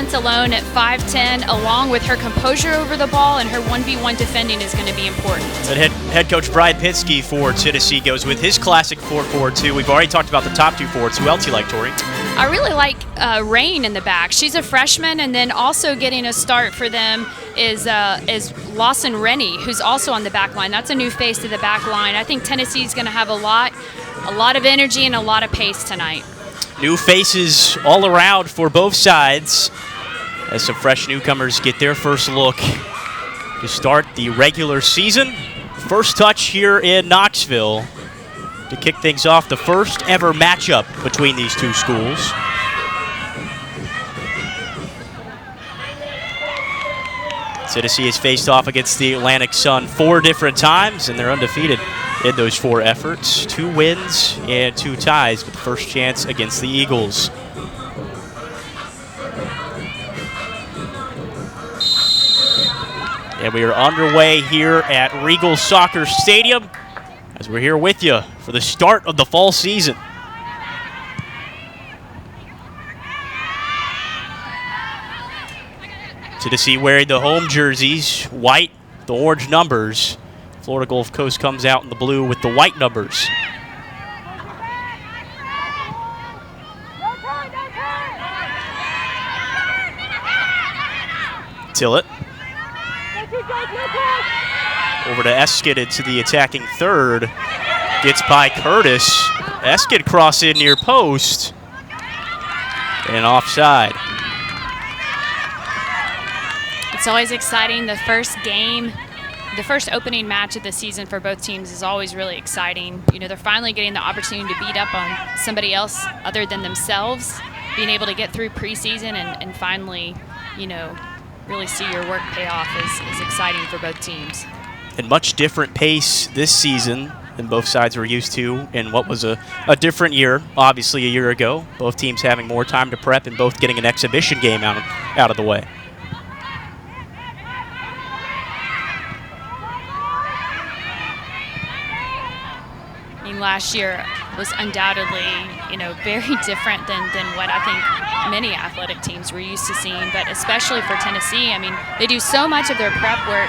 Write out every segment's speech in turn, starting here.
defense alone at 5'10", along with her composure over the ball and her 1v1 defending is going to be important. And head coach Brian Pinsky for Tennessee goes with his classic 4-4-2. We've already talked about the top two forwards. Who else you like, Tori? I really like Rain in the back. She's a freshman, and then also getting a start for them is Lawson Rennie, who's also on the back line. That's a new face to the back line. I think Tennessee's going to have a lot of energy and a lot of pace tonight. New faces all around for both sides as some fresh newcomers get their first look to start the regular season. First touch here in Knoxville to kick things off, the first ever matchup between these two schools. Tennessee has faced off against the Atlantic Sun 4 different times, and they're undefeated in those 4 efforts. 2 wins and 2 ties with the first chance against the Eagles. And we are underway here at Regal Soccer Stadium as we're here with you for the start of the fall season. Tennessee wearing the home jerseys, white, the orange numbers. Florida Gulf Coast comes out in the blue with the white numbers. Tillett. Over to Eskin into the attacking third. Gets by Curtis. Eskin cross in near post. And offside. It's always exciting. The first game, the first opening match of the season for both teams is always really exciting. You know, they're finally getting the opportunity to beat up on somebody else other than themselves, being able to get through preseason and finally, you know, really see your work pay off is exciting for both teams. And much different pace this season than both sides were used to in what was a different year, obviously a year ago. Both teams having more time to prep and both getting an exhibition game out of the way. Last year was undoubtedly, you know, very different than what I think many athletic teams were used to seeing, but especially for Tennessee. I mean, they do so much of their prep work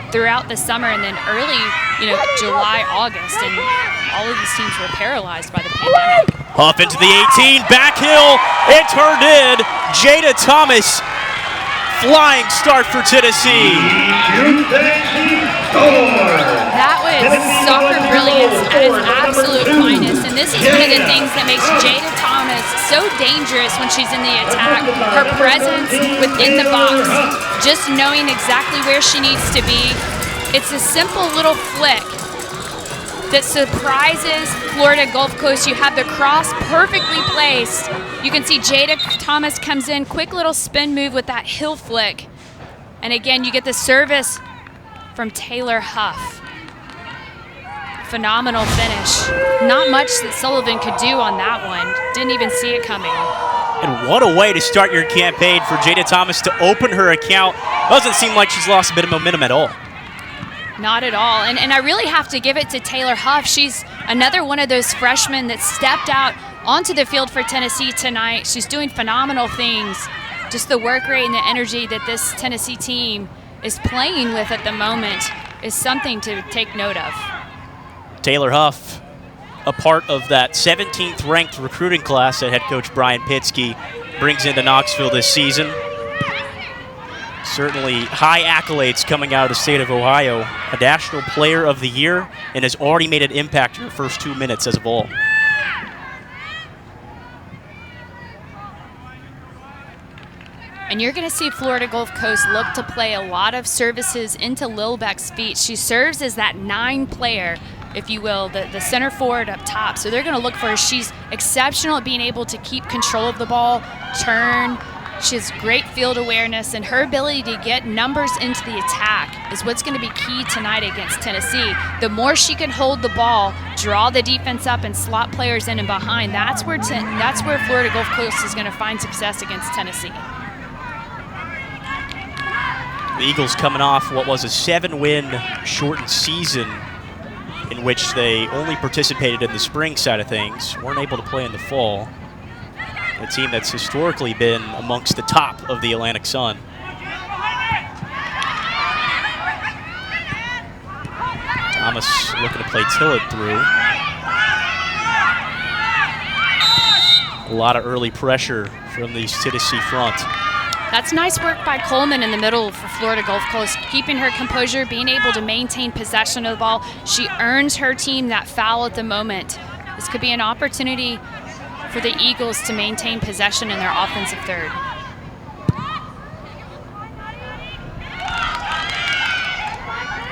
throughout the summer and then early, you know, July, August, and all of these teams were paralyzed by the pandemic. Off into the 18, back heel, it turned in. Jada Thomas, flying start for Tennessee. That was soccer brilliance at its absolute finest, and this is one of the things that makes Jada Thomas so dangerous when she's in the attack. Her presence within the box, just knowing exactly where she needs to be. It's a simple little flick that surprises Florida Gulf Coast. You have the cross perfectly placed. You can see Jada Thomas comes in, quick little spin move with that heel flick. And again, you get the service from Taylor Huff. Phenomenal finish. Not much that Sullivan could do on that one. Didn't even see it coming. And what a way to start your campaign for Jada Thomas to open her account. Doesn't seem like she's lost a bit of momentum at all. Not at all. And I really have to give it to Taylor Huff. She's another one of those freshmen that stepped out onto the field for Tennessee tonight. She's doing phenomenal things. Just the work rate and the energy that this Tennessee team is playing with at the moment is something to take note of. Taylor Huff, a part of that 17th ranked recruiting class that head coach Brian Pinsky brings into Knoxville this season. Certainly high accolades coming out of the state of Ohio. A National Player of the Year and has already made an impact in her first 2 minutes as a ball. And you're going to see Florida Gulf Coast look to play a lot of services into Lilbeck's feet. She serves as that 9 player, if you will, the center forward up top. So they're going to look for her. She's exceptional at being able to keep control of the ball, turn. She has great field awareness, and her ability to get numbers into the attack is what's going to be key tonight against Tennessee. The more she can hold the ball, draw the defense up, and slot players in and behind, that's where Florida Gulf Coast is going to find success against Tennessee. The Eagles coming off what was a 7-win shortened season in which they only participated in the spring side of things, weren't able to play in the fall. a team that's historically been amongst the top of the Atlantic Sun. Thomas looking to play Tillett through. A lot of early pressure from the Tennessee front. That's nice work by Coleman in the middle for Florida Gulf Coast, keeping her composure, being able to maintain possession of the ball. She earns her team that foul at the moment. This could be an opportunity for the Eagles to maintain possession in their offensive third.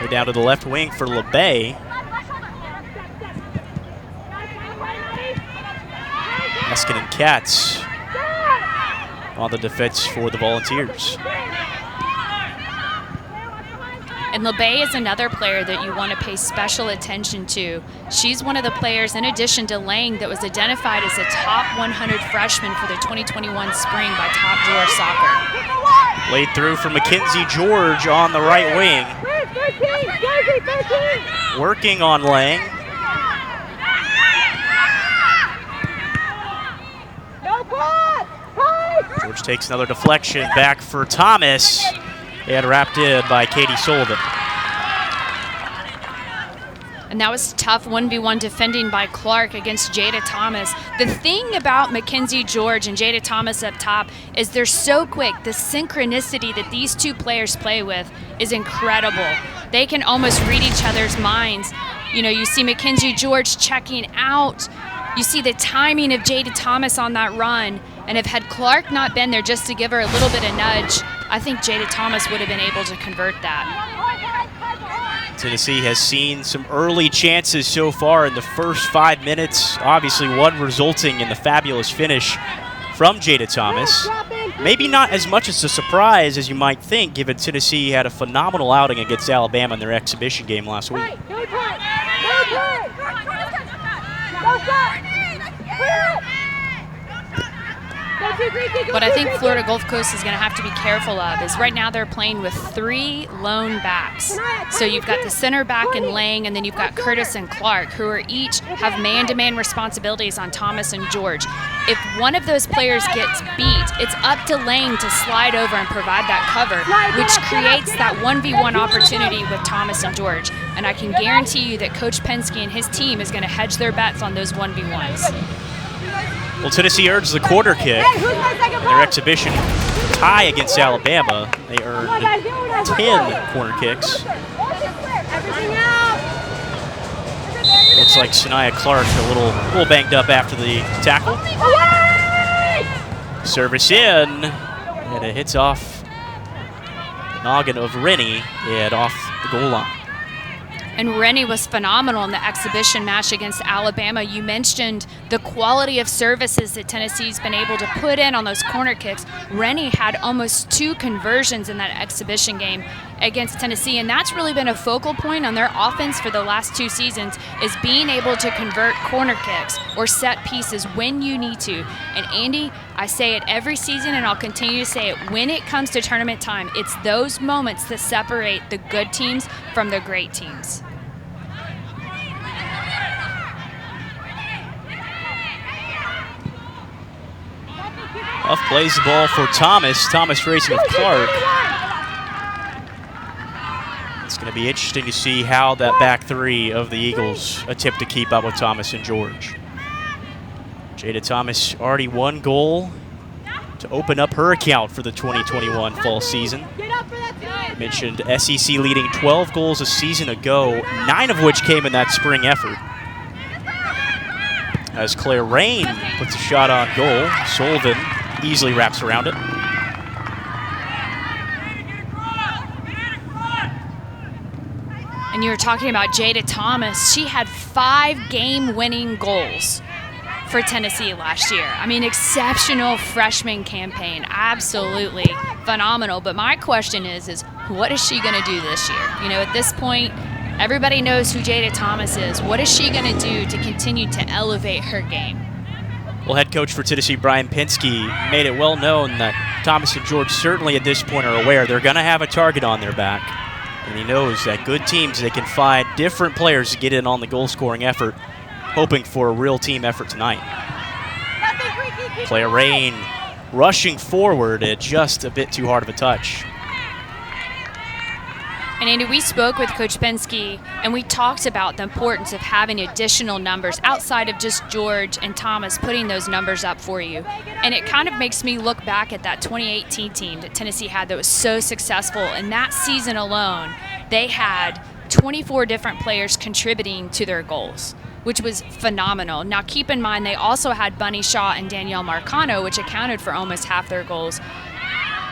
We're down to the left wing for LeBay. Eskin and Katz on the defense for the Volunteers. And LeBay is another player that you want to pay special attention to. She's one of the players, in addition to Lang, that was identified as a top 100 freshman for the 2021 spring by Top Drawer Soccer. Laid through for Mackenzie George on the right wing. Working on Lang. George takes another deflection back for Thomas, and wrapped in by Katie Sullivan. And that was tough 1v1 defending by Clark against Jada Thomas. The thing about Mackenzie George and Jada Thomas up top is they're so quick. The synchronicity that these two players play with is incredible. They can almost read each other's minds. You know, you see Mackenzie George checking out. You see the timing of Jada Thomas on that run. And if had Clark not been there just to give her a little bit of nudge, I think Jada Thomas would have been able to convert that. Tennessee has seen some early chances so far in the first 5 minutes. Obviously one resulting in the fabulous finish from Jada Thomas. Maybe not as much as a surprise as you might think, given Tennessee had a phenomenal outing against Alabama in their exhibition game last week. What I think Florida Gulf Coast is going to have to be careful of is right now they're playing with 3 lone backs. So you've got the center back in Lang, and then you've got Curtis and Clark, who are each have man-to-man responsibilities on Thomas and George. If one of those players gets beat, it's up to Lang to slide over and provide that cover, which creates that 1v1 opportunity with Thomas and George. And I can guarantee you that Coach Penske and his team is going to hedge their bets on those 1v1s. Well, Tennessee earns the corner kick. Their exhibition tie against Alabama. They earned 10 corner kicks. Looks like Shania Clark a little banged up after the tackle. Service in, and it hits off the noggin of Rennie and off the goal line. And Rennie was phenomenal in the exhibition match against Alabama. You mentioned the quality of services that Tennessee's been able to put in on those corner kicks. Rennie had almost 2 conversions in that exhibition game against Tennessee, and that's really been a focal point on their offense for the last 2 seasons, is being able to convert corner kicks or set pieces when you need to. And Andy, I say it every season, and I'll continue to say it when it comes to tournament time, it's those moments that separate the good teams from the great teams. Huff plays the ball for Thomas. Thomas racing with Clark. It's going to be interesting to see how that back 3 of the Eagles attempt to keep up with Thomas and George. Jada Thomas already 1 goal to open up her account for the 2021 fall season. I mentioned SEC leading 12 goals a season ago, 9 of which came in that spring effort. As Claire Rain puts a shot on goal, Sullivan easily wraps around it. And you were talking about Jada Thomas. She had 5 game-winning goals for Tennessee last year. I mean, exceptional freshman campaign, absolutely phenomenal. But my question is what is she going to do this year? You know, at this point, everybody knows who Jada Thomas is. What is she going to do to continue to elevate her game? Well, head coach for Tennessee, Brian Penske, made it well known that Thomas and George certainly at this point are aware they're going to have a target on their back. And he knows that good teams, they can find different players to get in on the goal-scoring effort, hoping for a real team effort tonight. Claire Rain rushing forward at just a bit too hard of a touch. And Andy, we spoke with Coach Penske, and we talked about the importance of having additional numbers outside of just George and Thomas putting those numbers up for you. And it kind of makes me look back at that 2018 team that Tennessee had that was so successful. And that season alone, they had 24 different players contributing to their goals, which was phenomenal. Now, keep in mind, they also had Bunny Shaw and Danielle Marcano, which accounted for almost half their goals.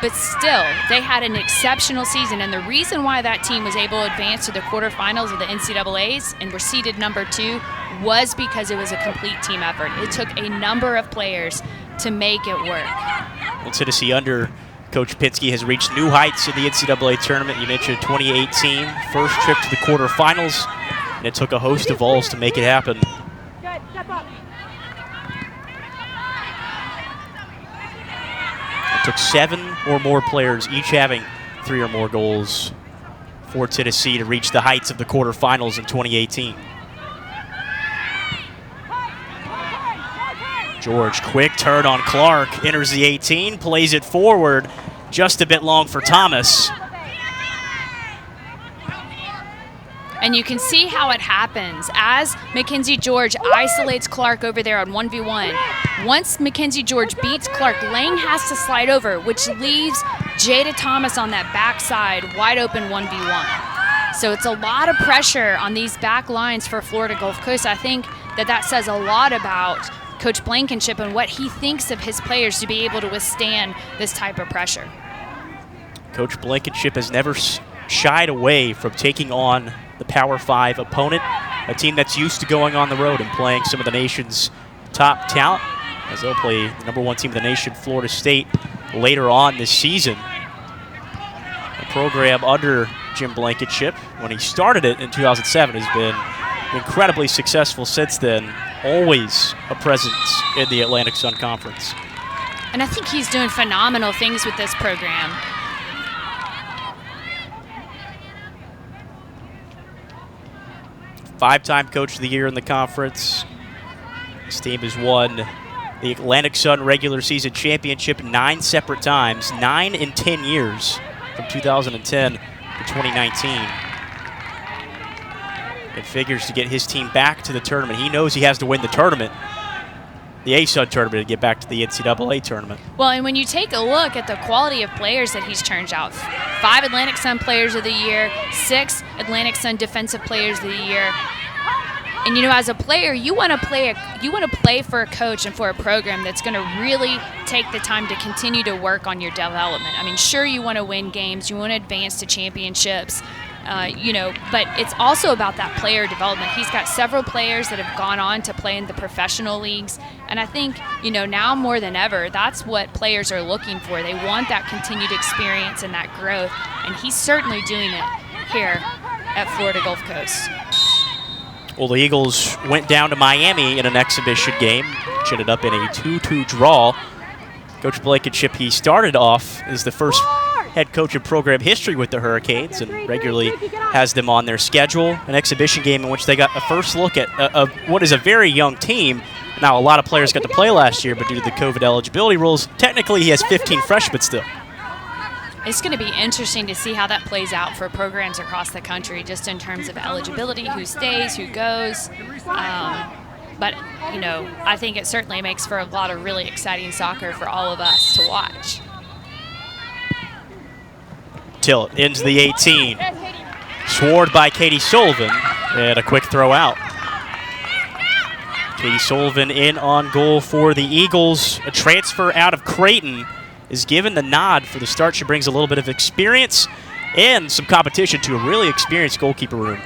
But still, they had an exceptional season, and the reason why that team was able to advance to the quarterfinals of the NCAAs and were seeded number 2 was because it was a complete team effort. It took a number of players to make it work. Well, Tennessee under Coach Penske has reached new heights in the NCAA tournament. You mentioned 2018, first trip to the quarterfinals, and it took a host of Vols to make it happen. It took 7 or more players, each having 3 or more goals, for Tennessee to reach the heights of the quarterfinals in 2018. George, quick turn on Clark, enters the 18, plays it forward, just a bit long for Thomas. And you can see how it happens as Mackenzie George isolates Clark over there on 1v1. Once Mackenzie George beats Clark, Lang has to slide over, which leaves Jada Thomas on that backside wide open 1v1. So it's a lot of pressure on these back lines for Florida Gulf Coast. I think that says a lot about Coach Blankenship and what he thinks of his players to be able to withstand this type of pressure. Coach Blankenship has never shied away from taking on the Power 5 opponent, a team that's used to going on the road and playing some of the nation's top talent, as they'll play the number 1 team of the nation, Florida State, later on this season. The program under Jim Blankenship, when he started it in 2007, has been incredibly successful since then, always a presence in the Atlantic Sun Conference. And I think he's doing phenomenal things with this program. Five-time Coach of the Year in the conference. This team has won the Atlantic Sun regular season championship 9 separate times, 9 in 10 years, from 2010 to 2019. It figures to get his team back to the tournament. He knows he has to win the tournament, the ASUN tournament, to get back to the NCAA tournament. Well, and when you take a look at the quality of players that he's turned out, 5 Atlantic Sun Players of the Year, 6 Atlantic Sun Defensive Players of the Year. And you know, as a player, you want to play for a coach and for a program that's going to really take the time to continue to work on your development. I mean, sure, you want to win games, you want to advance to championships, but it's also about that player development. He's got several players that have gone on to play in the professional leagues, and I think, now more than ever, that's what players are looking for. They want that continued experience and that growth, and he's certainly doing it here at Florida Gulf Coast. Well, the Eagles went down to Miami in an exhibition game, which ended up in a 2-2 draw. Coach Blankenship, he started off as the first head coach in program history with the Hurricanes and regularly has them on their schedule. An exhibition game in which they got a first look at what is a very young team. Now, a lot of players got to play last year, but due to the COVID eligibility rules, technically he has 15 freshmen still. It's going to be interesting to see how that plays out for programs across the country, just in terms of eligibility, who stays, who goes. But, I think it certainly makes for a lot of really exciting soccer for all of us to watch. Tilt into the 18. Sword by Katie Sullivan, and a quick throw out. Katie Sullivan in on goal for the Eagles. A transfer out of Creighton is given the nod for the start. She brings a little bit of experience and some competition to a really experienced goalkeeper room.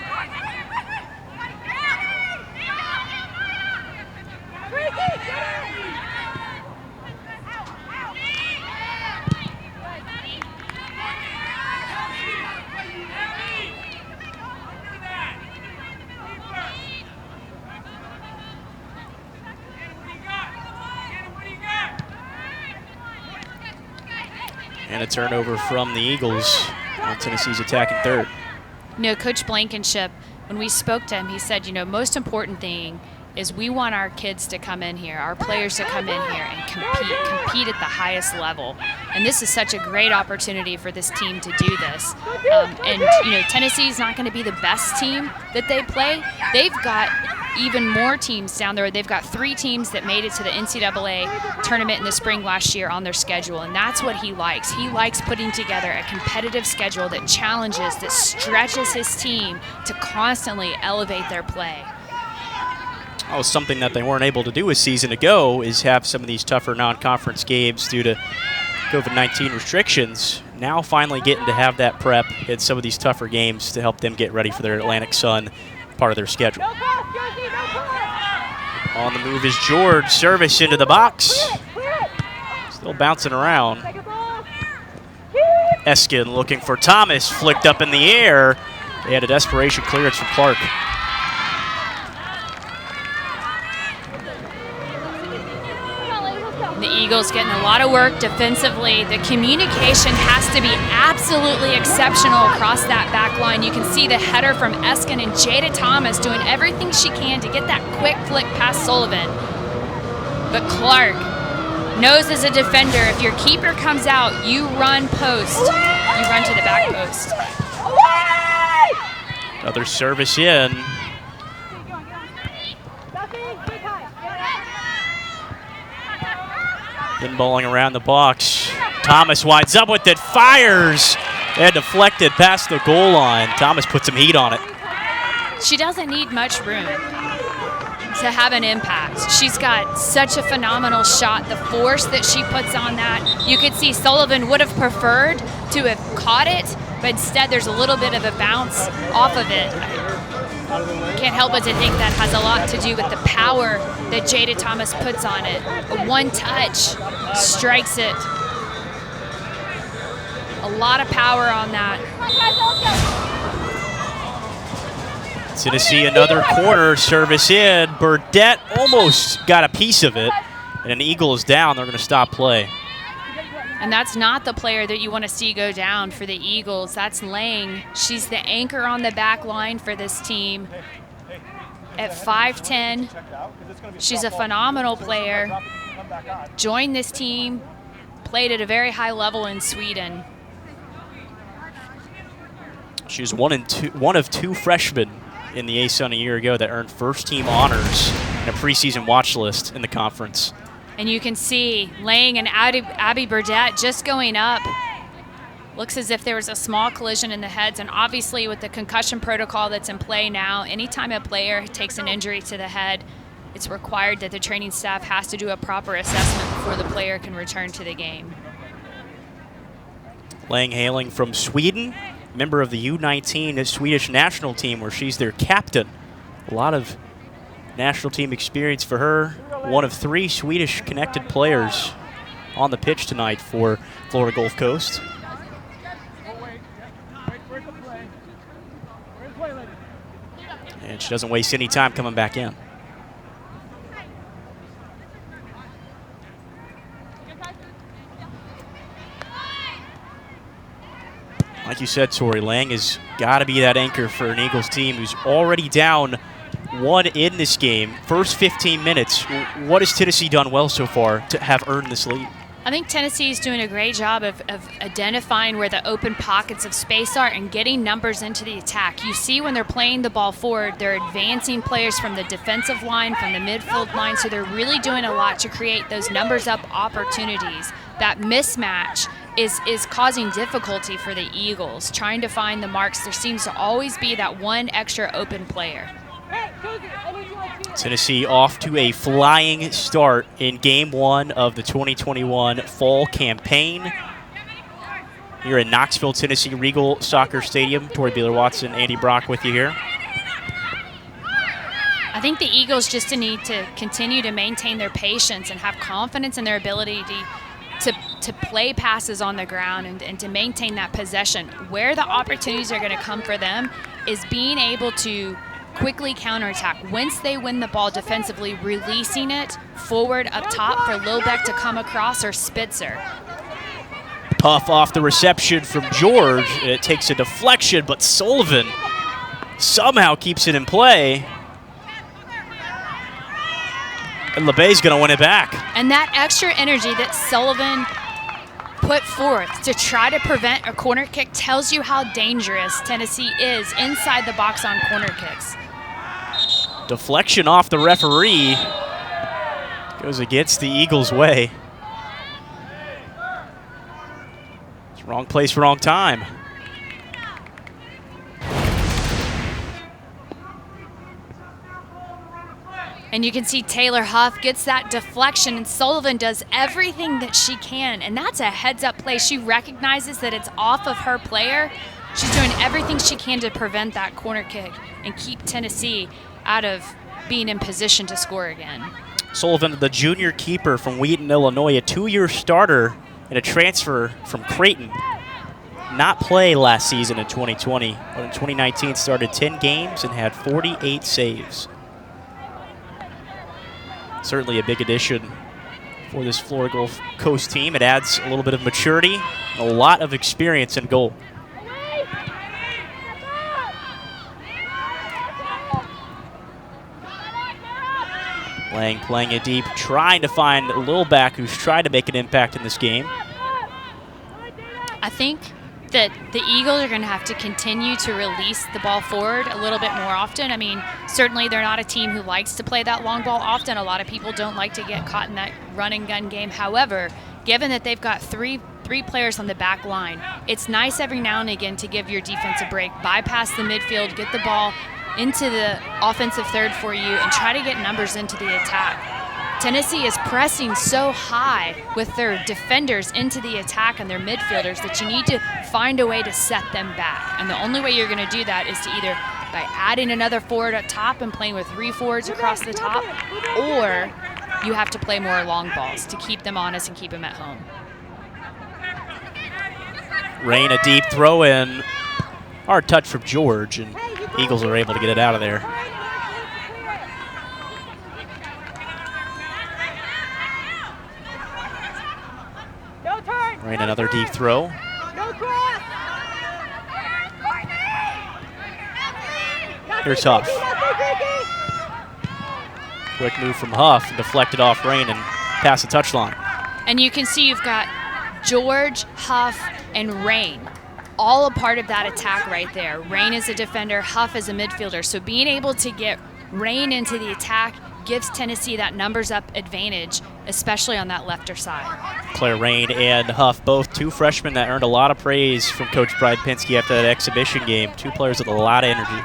And a turnover from the Eagles on Tennessee's attacking third. Coach Blankenship, when we spoke to him, he said, most important thing is we want our kids to come in here, our players to come in here and compete at the highest level. And this is such a great opportunity for this team to do this. And you know, Tennessee's not going to be the best team that they play. They've got even more teams down there. They've got 3 teams that made it to the NCAA tournament in the spring last year on their schedule, and that's what he likes. He likes putting together a competitive schedule that challenges, that stretches his team to constantly elevate their play. Oh, something that they weren't able to do a season ago is have some of these tougher non-conference games due to COVID-19 restrictions. Now finally getting to have that prep in some of these tougher games to help them get ready for their Atlantic Sun part of their schedule. On the move is George. Service into the box. Still bouncing around. Eskin looking for Thomas. Flicked up in the air. They had a desperation clearance from Clark. The Eagles getting a lot of work defensively. The communication has to be absolutely exceptional across that back line. You can see the header from Eskin and Jada Thomas doing everything she can to get that quick flick past Sullivan. But Clark knows as a defender, if your keeper comes out, you run post. You run to the back post. Another service in. Pinballing around the box. Thomas winds up with it, fires, and deflected past the goal line. Thomas put some heat on it. She doesn't need much room to have an impact. She's got such a phenomenal shot. The force that she puts on that, you could see Sullivan would have preferred to have caught it, but instead there's a little bit of a bounce off of it. Can't help but to think that has a lot to do with the power that Jada Thomas puts on it. One touch strikes it. A lot of power on that. Tennessee another corner service in. Burdette almost got a piece of it, and an Eagle is down. They're going to stop play. And that's not the player that you want to see go down for the Eagles. That's Lang. She's the anchor on the back line for this team. At 5'10", she's a phenomenal player. Joined this team, played at a very high level in Sweden. She was one of 2 freshmen in the ASUN a year ago that earned first-team honors in a preseason watch list in the conference. And you can see Lang and Abby Burdette just going up. Looks as if there was a small collision in the heads, and obviously with the concussion protocol that's in play now, anytime a player takes an injury to the head, it's required that the training staff has to do a proper assessment before the player can return to the game. Lang hailing from Sweden, member of the U19 Swedish national team where she's their captain. A lot of national team experience for her. One of 3 Swedish connected players on the pitch tonight for Florida Gulf Coast. And she doesn't waste any time coming back in. Like you said, Tori, Lang has got to be that anchor for an Eagles team who's already down 1 in this game. First 15 minutes, what has Tennessee done well so far to have earned this lead? I think Tennessee is doing a great job of identifying where the open pockets of space are and getting numbers into the attack. You see when they're playing the ball forward, they're advancing players from the defensive line, from the midfield line, so they're really doing a lot to create those numbers up opportunities. That mismatch is causing difficulty for the Eagles, trying to find the marks. There seems to always be that one extra open player. Tennessee off to a flying start in Game 1 of the 2021 fall campaign. Here in Knoxville, Tennessee Regal Soccer Stadium. Tori Beeler-Watson, Andy Brock with you here. I think the Eagles just need to continue to maintain their patience and have confidence in their ability to play passes on the ground and to maintain that possession. Where the opportunities are going to come for them is being able to quickly counterattack. Once they win the ball defensively, releasing it forward up top for Lilbeck to come across or Spitzer. Puff off the reception from George. It takes a deflection, but Sullivan somehow keeps it in play. And LeBay's going to win it back. And that extra energy that Sullivan put forth to try to prevent a corner kick tells you how dangerous Tennessee is inside the box on corner kicks. Deflection off the referee. Goes against the Eagles' way. It's wrong place, wrong time. And you can see Taylor Huff gets that deflection, and Sullivan does everything that she can. And that's a heads-up play. She recognizes that it's off of her player. She's doing everything she can to prevent that corner kick and keep Tennessee out of being in position to score again. Sullivan, the junior keeper from Wheaton, Illinois, a 2-year starter and a transfer from Creighton. Not play last season in 2020, but in 2019 started 10 games and had 48 saves. Certainly a big addition for this Florida Gulf Coast team. It adds a little bit of maturity, a lot of experience in goal. Playing it deep, trying to find Lilback, who's tried to make an impact in this game. I think that the Eagles are going to have to continue to release the ball forward a little bit more often. I mean, certainly they're not a team who likes to play that long ball often. A lot of people don't like to get caught in that run and gun game. However, given that they've got three players on the back line, it's nice every now and again to give your defense a break, bypass the midfield, get the ball into the offensive third for you, and try to get numbers into the attack. Tennessee is pressing so high with their defenders into the attack and their midfielders that you need to find a way to set them back. And the only way you're going to do that is to either by adding another forward up top and playing with 3 forwards across the top, or you have to play more long balls to keep them honest and keep them at home. Rain, a deep throw in. Hard touch from George, and Eagles are able to get it out of there. Rain, another deep throw. Here's Huff. Quick move from Huff, deflected off Rain and past the touchline. And you can see you've got George, Huff, and Rain all a part of that attack right there. Rain is a defender, Huff is a midfielder. So being able to get Rain into the attack gives Tennessee that numbers up advantage, especially on that lefter side. Claire Rain and Huff, both 2 freshmen that earned a lot of praise from Coach Bride Pinsky after that exhibition game. 2 players with a lot of energy.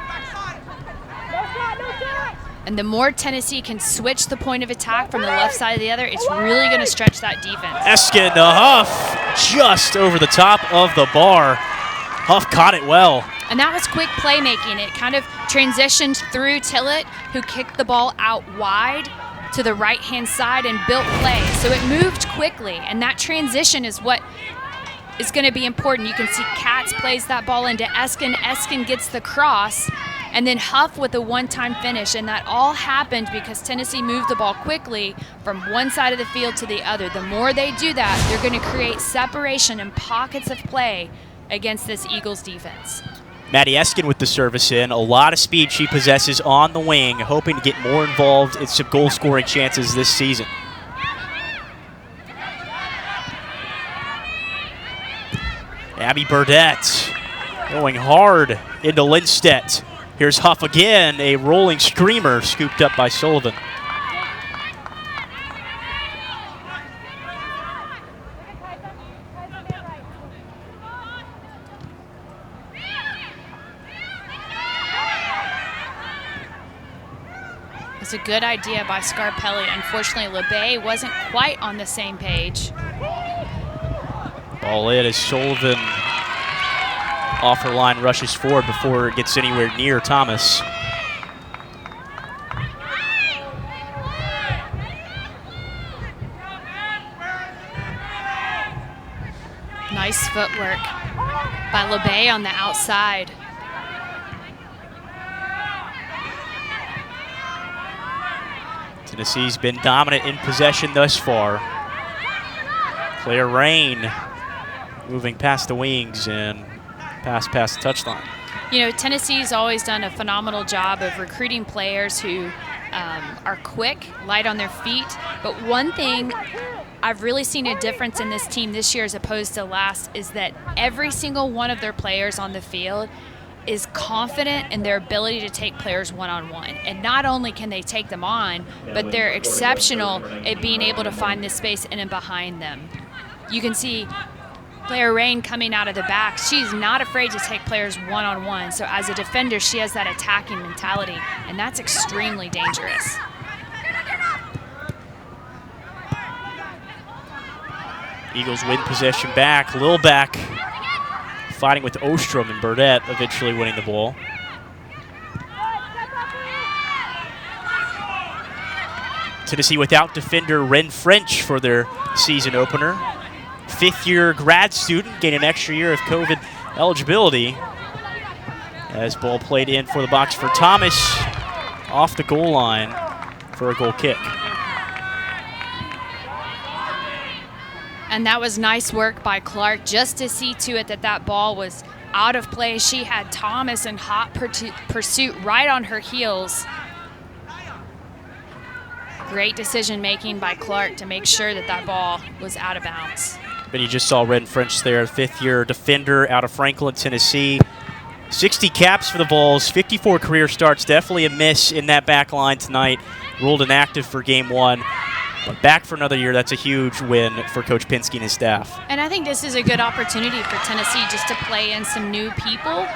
And the more Tennessee can switch the point of attack from the left side to the other, it's really going to stretch that defense. Eskin to Huff, just over the top of the bar. Huff caught it well. And that was quick playmaking. It kind of transitioned through Tillett, who kicked the ball out wide to the right-hand side and built play. So it moved quickly, and that transition is what is going to be important. You can see Katz plays that ball into Eskin. Eskin gets the cross, and then Huff with a one-time finish. And that all happened because Tennessee moved the ball quickly from one side of the field to the other. The more they do that, they're going to create separation and pockets of play against this Eagles defense. Maddie Eskin with the service in. A lot of speed she possesses on the wing, hoping to get more involved in some goal-scoring chances this season. Abby Burdett going hard into Lindstedt. Here's Huff again, a rolling screamer scooped up by Sullivan. It's a good idea by Scarpelli. Unfortunately, LeBay wasn't quite on the same page. Ball in as Sullivan off her line rushes forward before it gets anywhere near Thomas. Nice footwork by LeBay on the outside. Tennessee's been dominant in possession thus far. Claire Rain moving past the wings and past the touchline. You know, Tennessee's always done a phenomenal job of recruiting players who are quick, light on their feet. But one thing I've really seen a difference in this team this year as opposed to last is that every single one of their players on the field is confident in their ability to take players one-on-one. And not only can they take them on, but they're exceptional at being able to find the space in and behind them. You can see player Rain coming out of the back. She's not afraid to take players one-on-one. So as a defender, she has that attacking mentality, and that's extremely dangerous. Eagles win possession back. Lilbeck fighting with Ostrom and Burdett, eventually winning the ball. Tennessee without defender Ren French for their season opener. Fifth-year grad student gaining an extra year of COVID eligibility. As ball played in for the box for Thomas off the goal line for a goal kick. And that was nice work by Clark just to see to it that that ball was out of play. She had Thomas in hot pursuit right on her heels. Great decision making by Clark to make sure that that ball was out of bounds. But you just saw Ren French there, fifth-year defender out of Franklin, Tennessee. 60 caps for the Vols, 54 career starts. Definitely a miss in that back line tonight. Ruled inactive for game one. But back for another year, that's a huge win for Coach Pinsky and his staff. And I think this is a good opportunity for Tennessee just to play in some new people.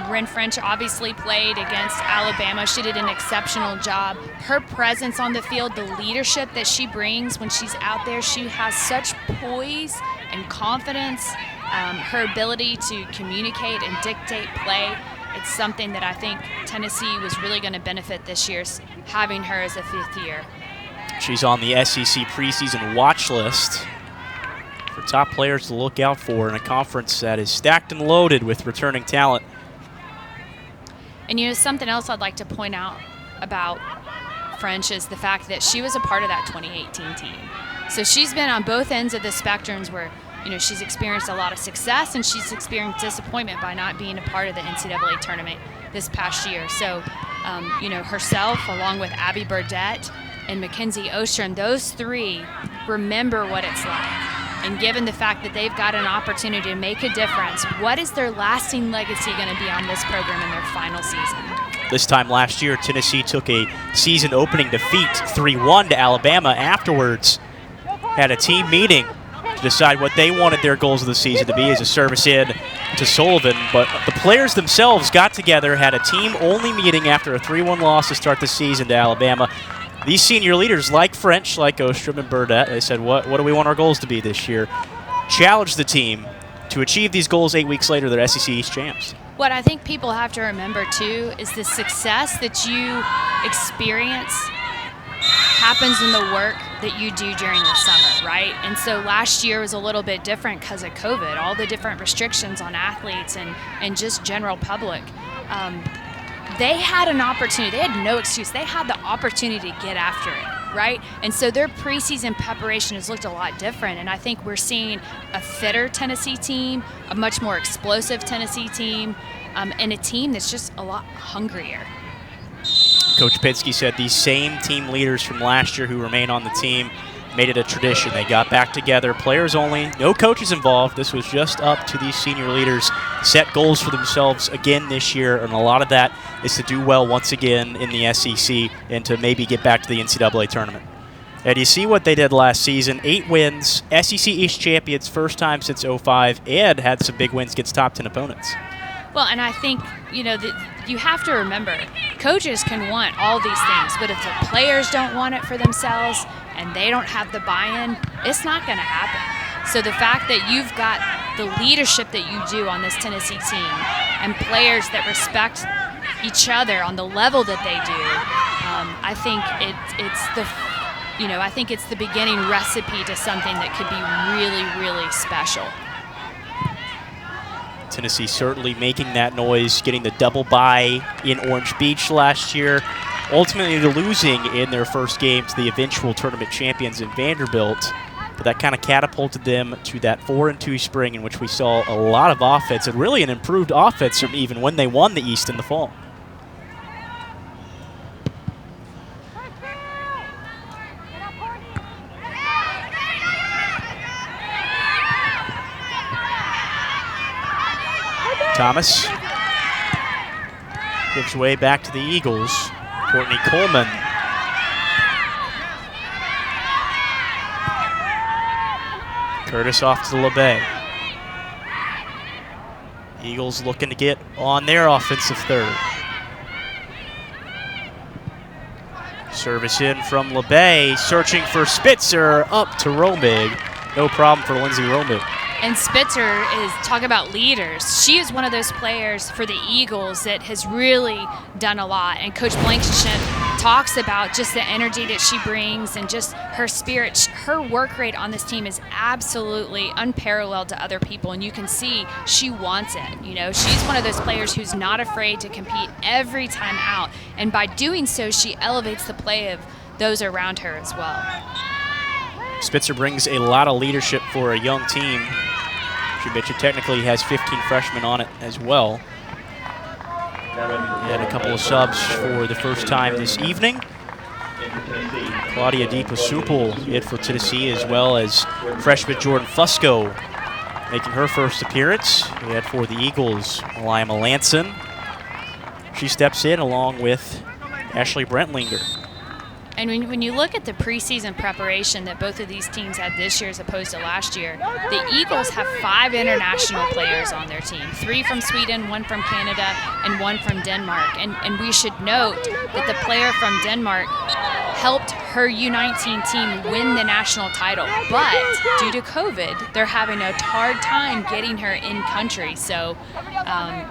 Ren French obviously played against Alabama. She did an exceptional job. Her presence on the field, the leadership that she brings when she's out there, she has such poise and confidence. Her ability to communicate and dictate play, it's something that I think Tennessee was really going to benefit this year, having her as a fifth year. She's on the SEC preseason watch list for top players to look out for in a conference that is stacked and loaded with returning talent. And you know, something else I'd like to point out about French is the fact that she was a part of that 2018 team. So she's been on both ends of the spectrums where, you know, she's experienced a lot of success and she's experienced disappointment by not being a part of the NCAA tournament this past year. So, you know, herself along with Abby Burdett and Mackenzie Ostrom, those three remember what it's like. And given the fact that they've got an opportunity to make a difference, what is their lasting legacy going to be on this program in their final season? This time last year, Tennessee took a season-opening defeat 3-1 to Alabama. Afterwards, had a team meeting to decide what they wanted their goals of the season to be as a service in to Sullivan. But the players themselves got together, had a team-only meeting after a 3-1 loss to start the season to Alabama. These senior leaders, like French, like Ostrom and Burdett, they said, what do we want our goals to be this year? Challenged the team to achieve these goals 8 weeks later. They're SEC East champs. What I think people have to remember, too, is the success that you experience happens in the work that you do during the summer, right? And so last year was a little bit different because of COVID, all the different restrictions on athletes and just general public. They had an opportunity. They had no excuse. They had the opportunity to get after it, right? And so their preseason preparation has looked a lot different, and I think we're seeing a fitter Tennessee team, a much more explosive Tennessee team, and a team that's just a lot hungrier. Coach Pinsky said these same team leaders from last year who remain on the team made it a tradition. They got back together, players only, no coaches involved. This was just up to these senior leaders, set goals for themselves again this year, and a lot of that is to do well once again in the SEC and to maybe get back to the NCAA tournament. And you see what they did last season, 8 wins, SEC East champions, first time since 05, and had some big wins against top 10 opponents. Well, and I think, you know, you have to remember, coaches can want all these things, but if the players don't want it for themselves and they don't have the buy-in, it's not going to happen. So the fact that you've got the leadership that you do on this Tennessee team and players that respect each other on the level that they do, I think I think it's the beginning recipe to something that could be really, really special. Tennessee certainly making that noise, getting the double bye in Orange Beach last year, ultimately losing in their first game to the eventual tournament champions in Vanderbilt. But that kind of catapulted them to that 4-2 spring in which we saw a lot of offense and really an improved offense from even when they won the East in the fall. Thomas gives way back to the Eagles. Courtney Coleman. Curtis off to LeBay. Eagles looking to get on their offensive third. Service in from LeBay, searching for Spitzer, up to Romig. No problem for Lindsay Romig. And Spitzer is, talk about leaders. She is one of those players for the Eagles that has really done a lot. And Coach Blankenship talks about just the energy that she brings and just her spirit. Her work rate on this team is absolutely unparalleled to other people. And you can see she wants it. You know, she's one of those players who's not afraid to compete every time out. And by doing so, she elevates the play of those around her as well. Spitzer brings a lot of leadership for a young team. She mentioned technically has 15 freshmen on it as well. And a couple of subs for the first time this evening. Claudia DePasupel in for Tennessee, as well as freshman Jordan Fusco making her first appearance. We had for the Eagles, Malaya Melanson. She steps in along with Ashley Brentlinger. And when you look at the preseason preparation that both of these teams had this year as opposed to last year, the Eagles have 5 international players on their team, 3 from Sweden, 1 from Canada, and 1 from Denmark. And we should note that the player from Denmark helped her U19 team win the national title. But due to COVID, they're having a hard time getting her in country. So,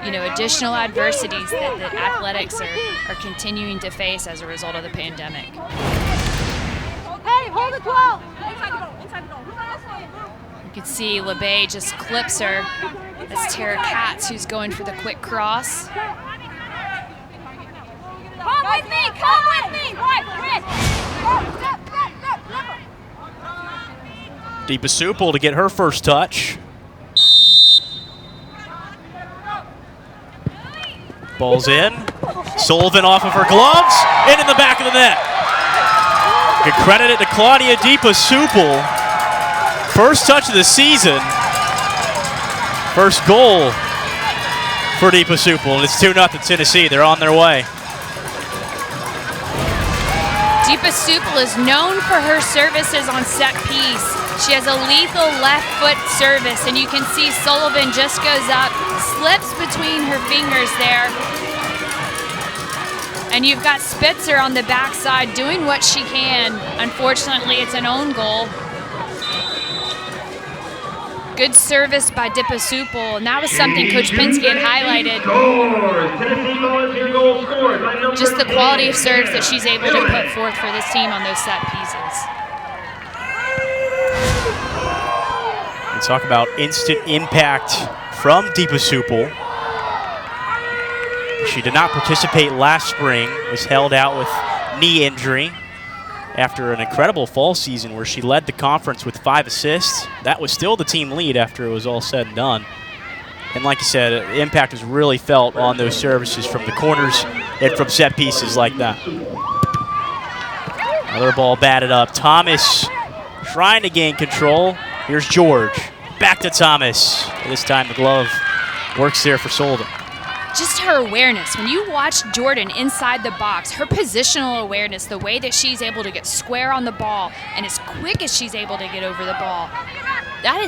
you know, additional adversities that athletics are continuing to face as a result of the pandemic. Hey, hold the 12! Inside the goal. You can see LeBay just clips her. That's Tara Katz who's going for the quick cross. Come with me! Come with me! DePasupel to get her first touch. Ball's in. Sullivan off of her gloves and in the back of the net. You credit it to Claudia DePasupel. First touch of the season. First goal for DePasupel, and it's 2-0 Tennessee. They're on their way. DePasupel is known for her services on set piece. She has a lethal left foot service, and you can see Sullivan just goes up, slips between her fingers there. And you've got Spitzer on the backside doing what she can. Unfortunately, it's an own goal. Good service by DePasupel, and that was something Coach Pinsky had highlighted. Just the quality of serves that she's able to put forth for this team on those set pieces. And talk about instant impact from DePasupel. She did not participate last spring, was held out with knee injury after an incredible fall season where she led the conference with 5 assists. That was still the team lead after it was all said and done. And like you said, the impact was really felt on those services from the corners and from set pieces like that. Another ball batted up. Thomas trying to gain control. Here's George. Back to Thomas. This time the glove works there for Sullivan. Just her awareness. When you watch Jordan inside the box, her positional awareness, the way that she's able to get square on the ball and as quick as she's able to get over the ball, that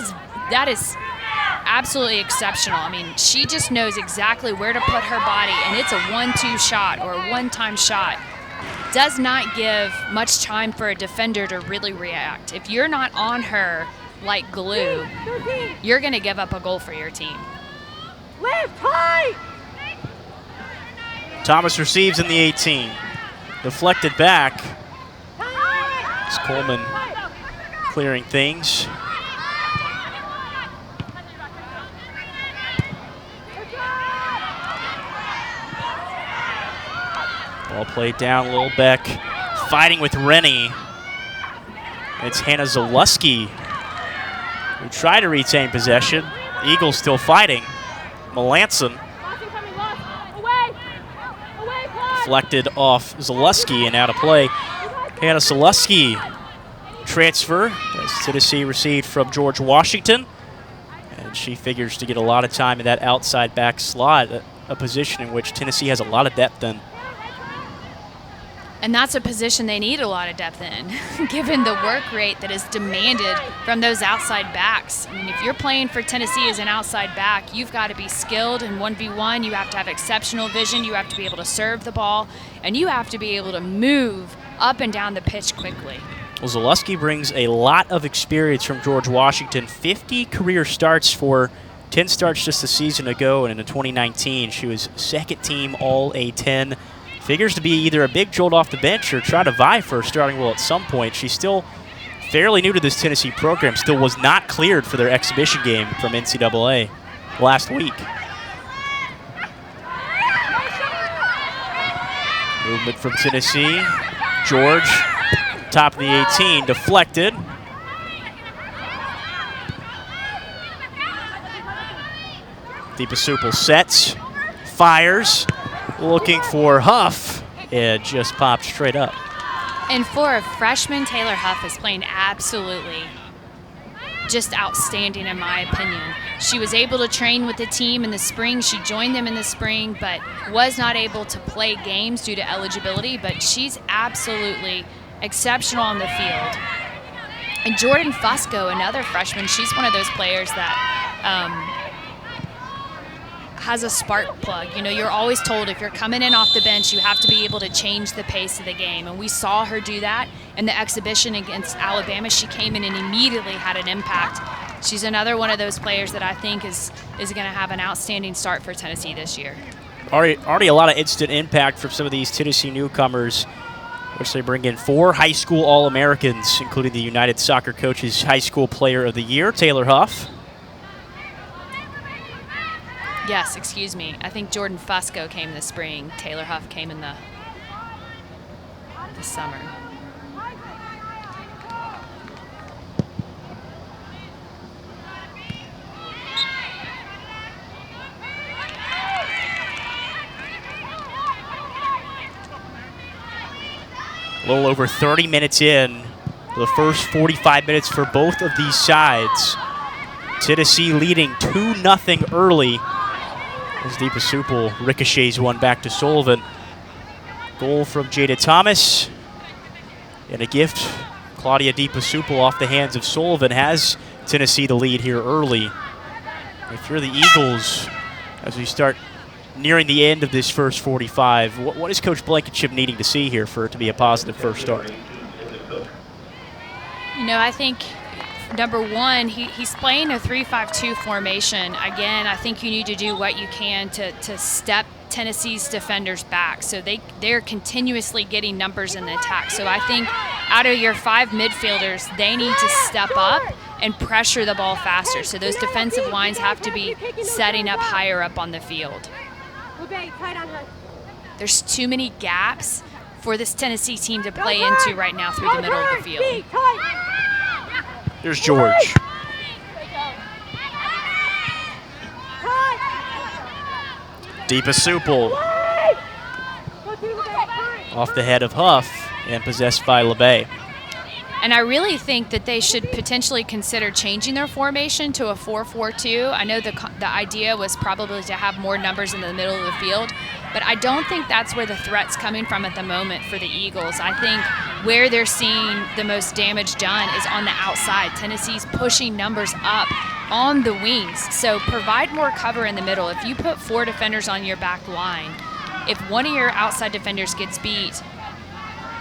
is absolutely exceptional. I mean, she just knows exactly where to put her body, and it's a 1-2 shot or a one-time shot. Does not give much time for a defender to really react. If you're not on her like glue, you're going to give up a goal for your team. Lift high! Thomas receives in the 18. Deflected back. It's Coleman clearing things. Ball played down, Lil Beck fighting with Rennie. It's Hannah Zaleski who tried to retain possession. The Eagles still fighting. Melanson deflected off Zaleski and out of play. Hannah Zaleski transfer as Tennessee received from George Washington. And And she figures to get a lot of time in that outside back slot, a position in which Tennessee has a lot of depth in. And that's a position they need a lot of depth in, given the work rate that is demanded from those outside backs. I mean, if you're playing for Tennessee as an outside back, you've got to be skilled in 1v1. You have to have exceptional vision. You have to be able to serve the ball. And you have to be able to move up and down the pitch quickly. Well, Zaleski brings a lot of experience from George Washington. 50 career starts for 10 starts just a season ago, and in 2019, she was second team All-A-10. Figures to be either a big jolt off the bench or try to vie for a starting role at some point. She's still fairly new to this Tennessee program, still was not cleared for their exhibition game from NCAA last week. Movement from Tennessee. George, top of the 18, deflected. DePasupal sets, fires. Looking for Huff, it just popped straight up. And for a freshman, Taylor Huff is playing absolutely just outstanding in my opinion. She was able to train with the team in the spring. She joined them in the spring, but was not able to play games due to eligibility, but she's absolutely exceptional on the field. And Jordan Fusco, another freshman, she's one of those players that has a spark plug. You know, you're always told if you're coming in off the bench, you have to be able to change the pace of the game. And we saw her do that in the exhibition against Alabama. She came in and immediately had an impact. She's another one of those players that I think is going to have an outstanding start for Tennessee this year. Already a lot of instant impact from some of these Tennessee newcomers, which they bring in 4 high school All-Americans, including the United Soccer Coaches High School Player of the Year, Taylor Huff. Yes, excuse me. I think Jordan Fusco came this spring. Taylor Huff came in the summer. A little over 30 minutes in, the first 45 minutes for both of these sides. Tennessee leading 2-0 early as DePasupal ricochets one back to Sullivan. Goal from Jada Thomas. And a gift, Claudia DePasupal off the hands of Sullivan has Tennessee the lead here early. If you're the Eagles, as we start nearing the end of this first 45, what is Coach Blankenship needing to see here for it to be a positive first start? You know, I think number one, he's playing a 3-5-2 formation. Again, I think you need to do what you can to step Tennessee's defenders back. So they're continuously getting numbers in the attack. So I think out of your 5 midfielders, they need to step up and pressure the ball faster. So those defensive lines have to be setting up higher up on the field. There's too many gaps for this Tennessee team to play into right now through the middle of the field. There's George. DePasupal off the head of Huff and possessed by LeBay. And I really think that they should potentially consider changing their formation to a 4-4-2. I know the idea was probably to have more numbers in the middle of the field, but I don't think that's where the threat's coming from at the moment for the Eagles. I think where they're seeing the most damage done is on the outside. Tennessee's pushing numbers up on the wings, so provide more cover in the middle. If you put 4 defenders on your back line, if one of your outside defenders gets beat,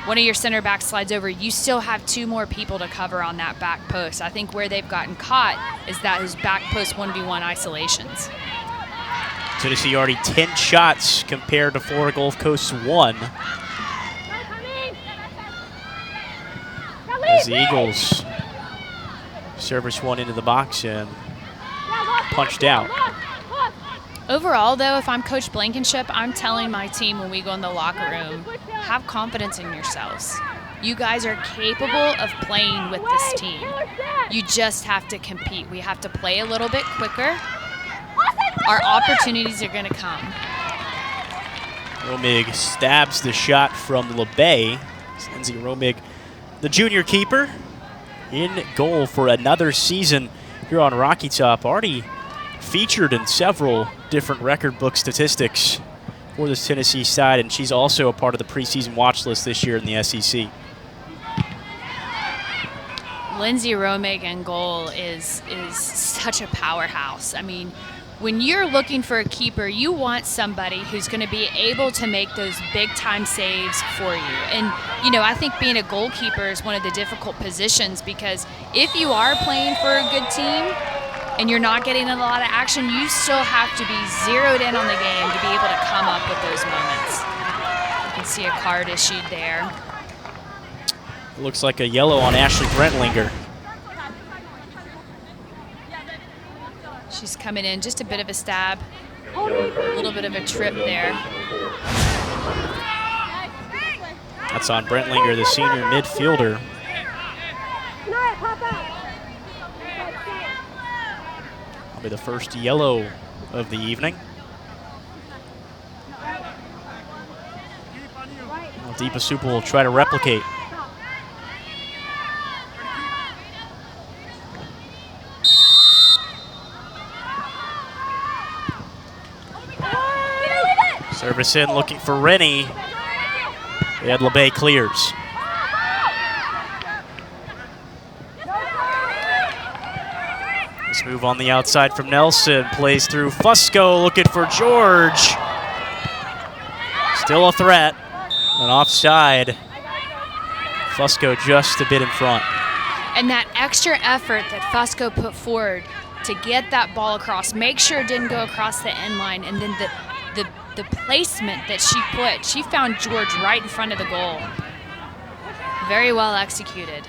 one of your center backs slides over, you still have 2 more people to cover on that back post. I think where they've gotten caught is that his back post 1v1 isolations. Tennessee already 10 shots compared to Florida Gulf Coast's 1. As the Eagles service one into the box and punched out. Overall, though, if I'm Coach Blankenship, I'm telling my team when we go in the locker room, have confidence in yourselves. You guys are capable of playing with this team. You just have to compete. We have to play a little bit quicker. Our opportunities are going to come. Romig stabs the shot from LeBay. Lindsay Romig, the junior keeper, in goal for another season here on Rocky Top. Already featured in several different record book statistics for this Tennessee side, and she's also a part of the preseason watch list this year in the SEC. Lindsay Romig in goal is such a powerhouse. I mean, when you're looking for a keeper, you want somebody who's going to be able to make those big-time saves for you. And, you know, I think being a goalkeeper is one of the difficult positions, because if you are playing for a good team and you're not getting a lot of action, you still have to be zeroed in on the game to be able to come up with those moments. You can see a card issued there. Looks like a yellow on Ashley Brentlinger. She's coming in, just a bit of a stab, a little bit of a trip there. That's on Brentlinger, the senior midfielder. That'll be the first yellow of the evening. Deepa Supal will try to replicate. Service in, looking for Rennie. Ed LeBay clears. This move on the outside from Nelson. Plays through Fusco, looking for George. Still a threat. And offside. Fusco just a bit in front. And that extra effort that Fusco put forward to get that ball across, make sure it didn't go across the end line, and then the placement that she found George right in front of the goal. Very well executed.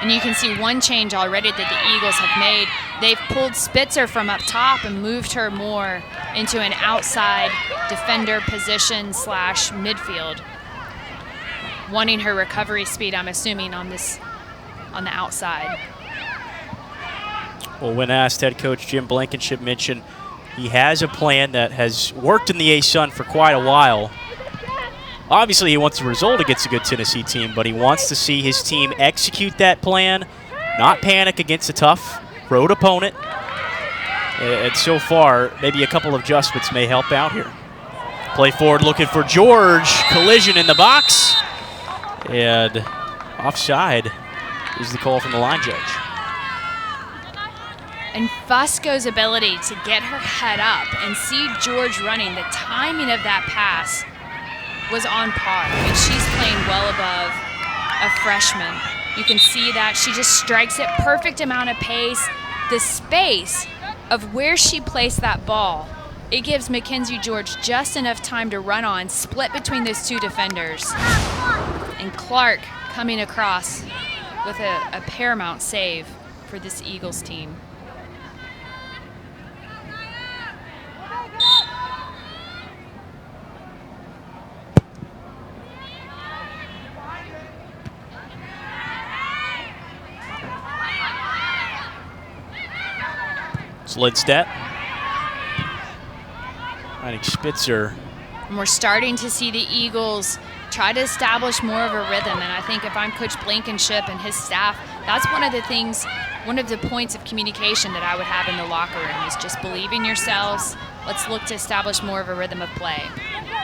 And you can see one change already that the Eagles have made. They've pulled Spitzer from up top and moved her more into an outside defender position / midfield, wanting her recovery speed, I'm assuming, on the outside. Well, when asked, head coach Jim Blankenship mentioned he has a plan that has worked in the A-Sun for quite a while. Obviously, he wants a result against a good Tennessee team, but he wants to see his team execute that plan, not panic against a tough road opponent. And so far, maybe a couple of adjustments may help out here. Play forward, looking for George. Collision in the box. And offside is the call from the line judge. And Fusco's ability to get her head up and see George running, the timing of that pass was on par. I mean, she's playing well above a freshman. You can see that she just strikes it, perfect amount of pace. The space of where she placed that ball, it gives Mackenzie George just enough time to run on, split between those two defenders. And Clark coming across with a paramount save for this Eagles team. It's Lindstedt. Finding Spitzer. And we're starting to see the Eagles try to establish more of a rhythm. And I think if I'm Coach Blankenship and his staff, that's one of the things, one of the points of communication that I would have in the locker room is just believe in yourselves. Let's look to establish more of a rhythm of play.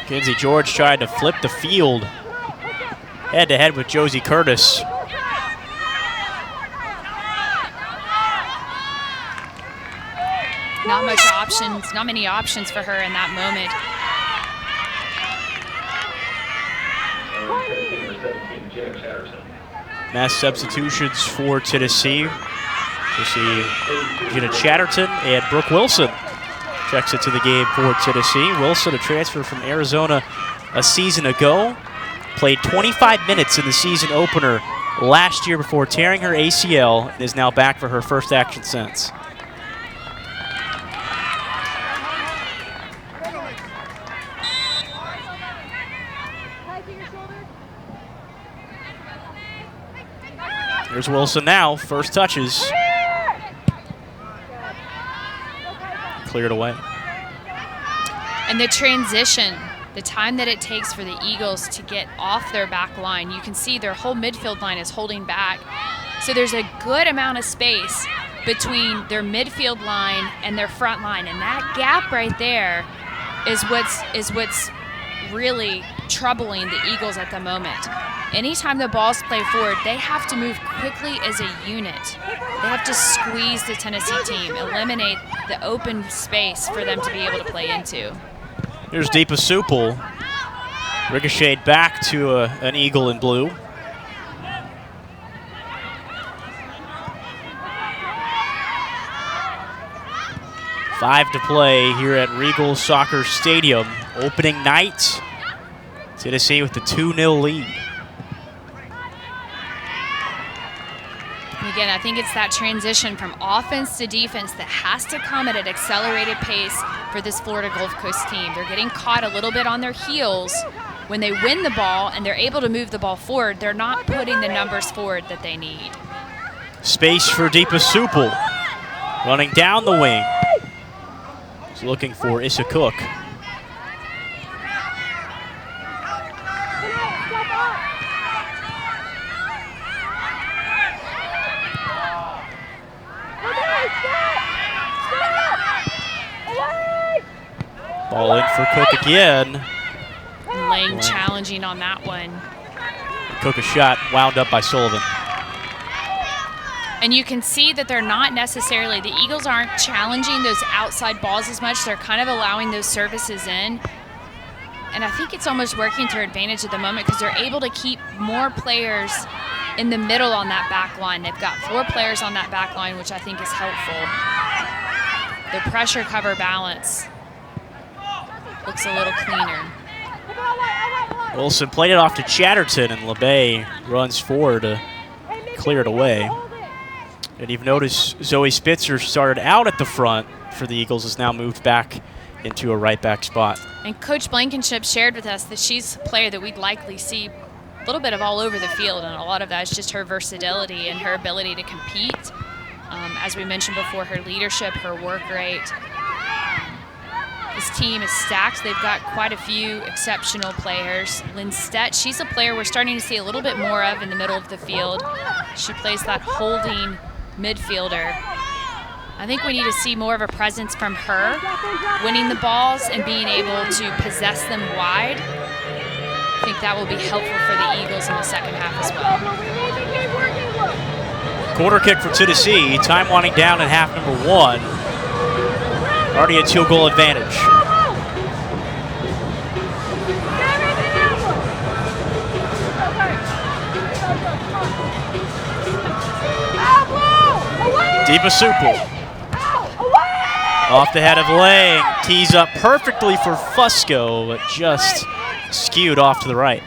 Mackenzie George tried to flip the field head-to-head with Josie Curtis. Not much options, not many options for her in that moment. Mass substitutions for Tennessee. You see Jenna Chatterton and Brooke Wilson checks into the game for Tennessee. Wilson, a transfer from Arizona a season ago, played 25 minutes in the season opener last year before tearing her ACL and is now back for her first action since. Here's Wilson now, first touches. cleared away. And the transition, the time that it takes for the Eagles to get off their back line, you can see their whole midfield line is holding back. So there's a good amount of space between their midfield line and their front line. And that gap right there is what's really troubling the Eagles at the moment. Anytime the ball's played forward, they have to move quickly as a unit. They have to squeeze the Tennessee team, eliminate the open space for them to be able to play into. Here's Deepa Supal, ricocheted back to an Eagle in blue. Five to play here at Regal Soccer Stadium. Opening night, Tennessee with the 2-0 lead. And again, I think it's that transition from offense to defense that has to come at an accelerated pace for this Florida Gulf Coast team. They're getting caught a little bit on their heels. When they win the ball and they're able to move the ball forward, they're not putting the numbers forward that they need. Space for Deepa Supal, running down the wing. He's looking for Issa Cook. Ball in for Cook again. Lang challenging on that one. Cook a shot wound up by Sullivan. And you can see that they're not necessarily, the Eagles aren't challenging those outside balls as much. They're kind of allowing those services in. And I think it's almost working to their advantage at the moment because they're able to keep more players in the middle on that back line. They've got 4 players on that back line, which I think is helpful. The pressure cover balance looks a little cleaner. Wilson played it off to Chatterton, and LeBay runs forward to clear it away. And you've noticed Zoe Spitzer started out at the front for the Eagles, has now moved back into a right back spot. And Coach Blankenship shared with us that she's a player that we'd likely see a little bit of all over the field, and a lot of that is just her versatility and her ability to compete. As we mentioned before, her leadership, her work rate. This team is stacked. They've got quite a few exceptional players. Lindstedt, she's a player we're starting to see a little bit more of in the middle of the field. She plays that holding midfielder. I think we need to see more of a presence from her, winning the balls and being able to possess them wide. I think that will be helpful for the Eagles in the second half as well. Corner kick for Tennessee. Time winding down in half number 1. Already a 2-goal advantage. Deepa Supal. Off the head of Lang. Tees up perfectly for Fusco, but just skewed off to the right.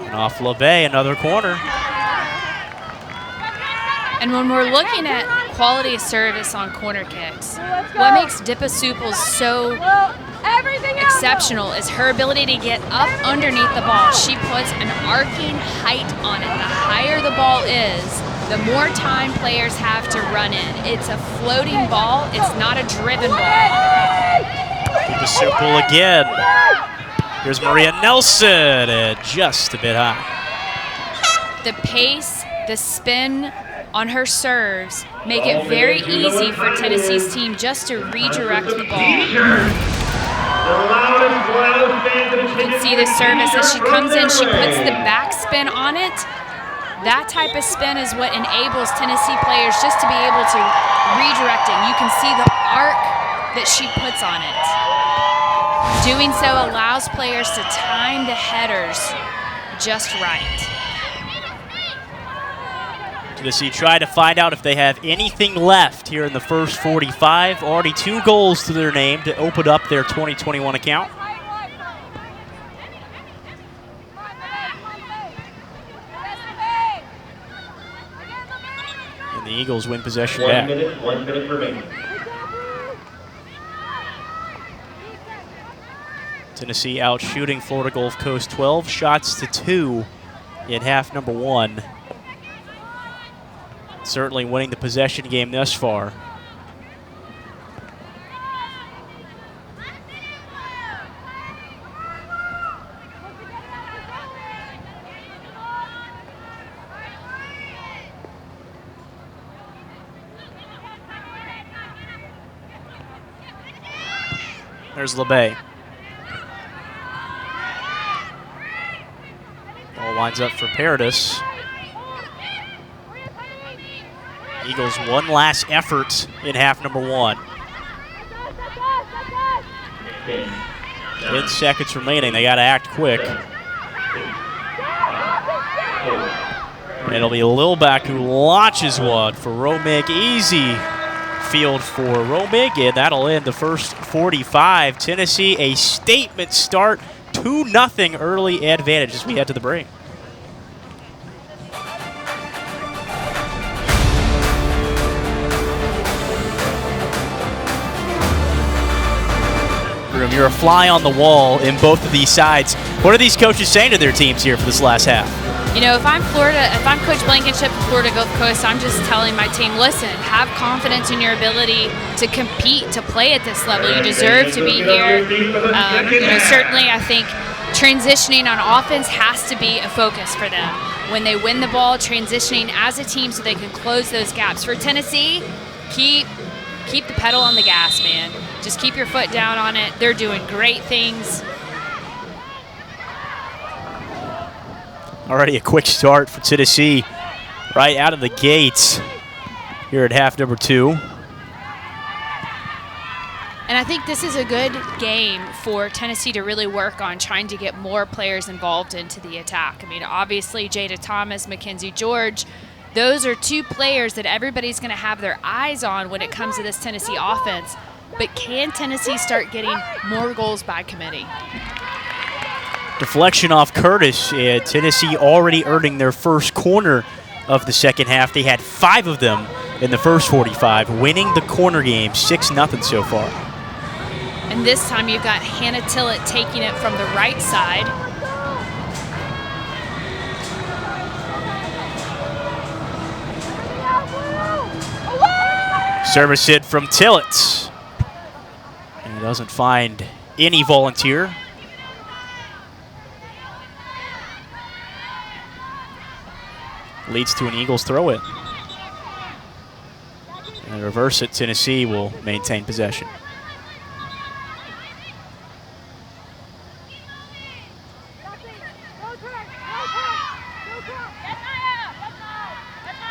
And off LeBay, another corner. And when we're looking at quality of service on corner kicks, what makes Deepa Supal so exceptional is her ability to get up underneath the ball. She puts an arcing height on it. The higher the ball is, the more time players have to run in. It's a floating ball. It's not a driven ball. Deepa Supal again. Here's Maria Nelson, and just a bit high. The pace, the spin on her serves make it very easy for Tennessee's team just to redirect the ball. You can see the service as she comes in, she puts the back spin on it. That type of spin is what enables Tennessee players just to be able to redirect it. You can see the arc that she puts on it. Doing so allows players to time the headers just right. Tennessee try to find out if they have anything left here in the first 45. Already 2 goals to their name to open up their 2021 account. And the Eagles win possession back. 1 minute remaining. Tennessee out shooting Florida Gulf Coast 12 shots to 2 in half number 1. Certainly winning the possession game thus far. There's LeBay. Ball winds up for Paradis. Eagles one last effort in half number 1. 10 seconds remaining. They got to act quick. And it'll be Lilback who launches one for Romig. Easy field for Romig, and that'll end the first 45. Tennessee, a statement start, 2-0 early advantage as we head to the break. You're a fly on the wall in both of these sides. What are these coaches saying to their teams here for this last half? You know, if I'm Coach Blankenship of Florida Gulf Coast, I'm just telling my team, listen, have confidence in your ability to compete, to play at this level. You deserve to be here. Certainly I think transitioning on offense has to be a focus for them. When they win the ball, transitioning as a team so they can close those gaps. For Tennessee, keep the pedal on the gas, man. Just keep your foot down on it. They're doing great things. Already a quick start for Tennessee right out of the gates here at half number 2. And I think this is a good game for Tennessee to really work on trying to get more players involved into the attack. I mean, obviously, Jada Thomas, Mackenzie George, those are 2 players that everybody's going to have their eyes on when it comes to this Tennessee offense. But can Tennessee start getting more goals by committee? Deflection off Curtis, and Tennessee already earning their first corner of the second half. They had 5 of them in the first 45, winning the corner game 6-0 so far. And this time you've got Hannah Tillett taking it from the right side. Service hit from Tillett. And he doesn't find any volunteer. Leads to an Eagles throw it. And reverse it, Tennessee will maintain possession.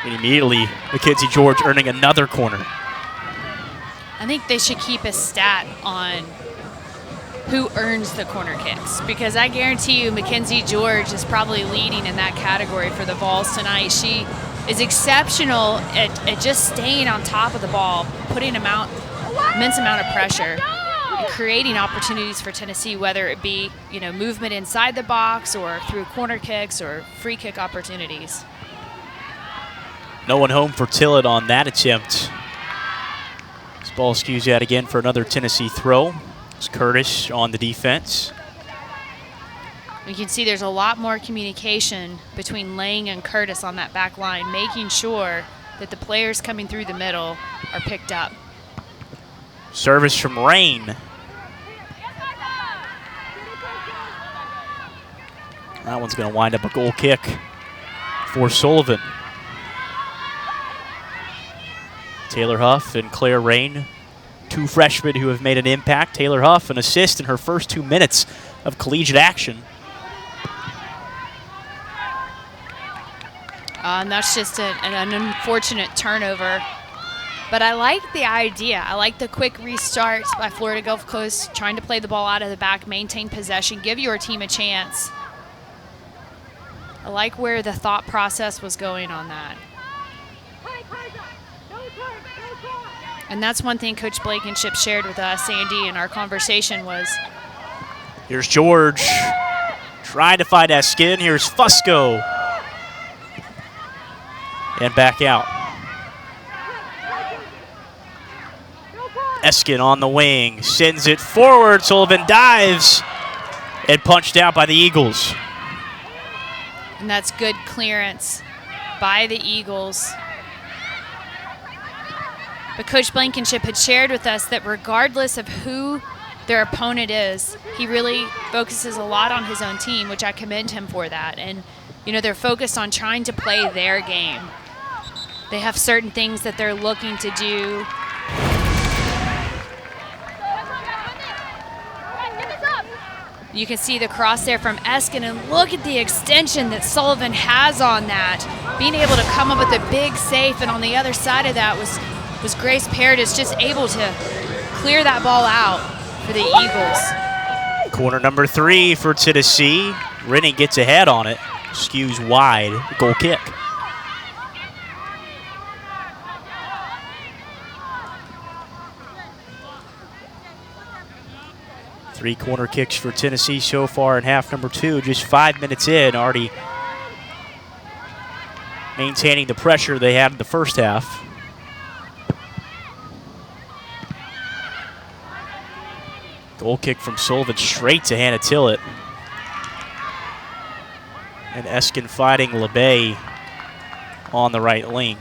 And immediately, Mackenzie George earning another corner. I think they should keep a stat on who earns the corner kicks, because I guarantee you Mackenzie George is probably leading in that category for the Vols tonight. She is exceptional at just staying on top of the ball, putting immense amount of pressure and creating opportunities for Tennessee, whether it be, movement inside the box or through corner kicks or free kick opportunities. No one home for Tillett on that attempt. This ball skews out again for another Tennessee throw. It's Curtis on the defense. We can see there's a lot more communication between Lang and Curtis on that back line, making sure that the players coming through the middle are picked up. Service from Rain. That one's going to wind up a goal kick for Sullivan. Taylor Huff and Claire Rain, 2 freshmen who have made an impact. Taylor Huff, an assist in her first 2 minutes of collegiate action. And that's just an unfortunate turnover. But I like the idea. I like the quick restart by Florida Gulf Coast, trying to play the ball out of the back, maintain possession, give your team a chance. I like where the thought process was going on that. And that's one thing Coach Blankenship shared with us, Sandy, in our conversation was. Here's George trying to find Eskin. Here's Fusco. And back out. Eskin on the wing, sends it forward. Sullivan dives and punched out by the Eagles. And that's good clearance by the Eagles. But Coach Blankenship had shared with us that regardless of who their opponent is, he really focuses a lot on his own team, which I commend him for that. And, they're focused on trying to play their game. They have certain things that they're looking to do. You can see the cross there from Eskin, and look at the extension that Sullivan has on that. Being able to come up with a big safe, and on the other side of that was Grace Paredes just able to clear that ball out for the Eagles. Corner number 3 for Tennessee. Rennie gets ahead on it, skews wide, goal kick. Three corner kicks for Tennessee so far in half number 2. Just 5 minutes in, already maintaining the pressure they had in the first half. Goal kick from Sullivan straight to Hannah Tillett. And Eskin fighting LeBay on the right wing.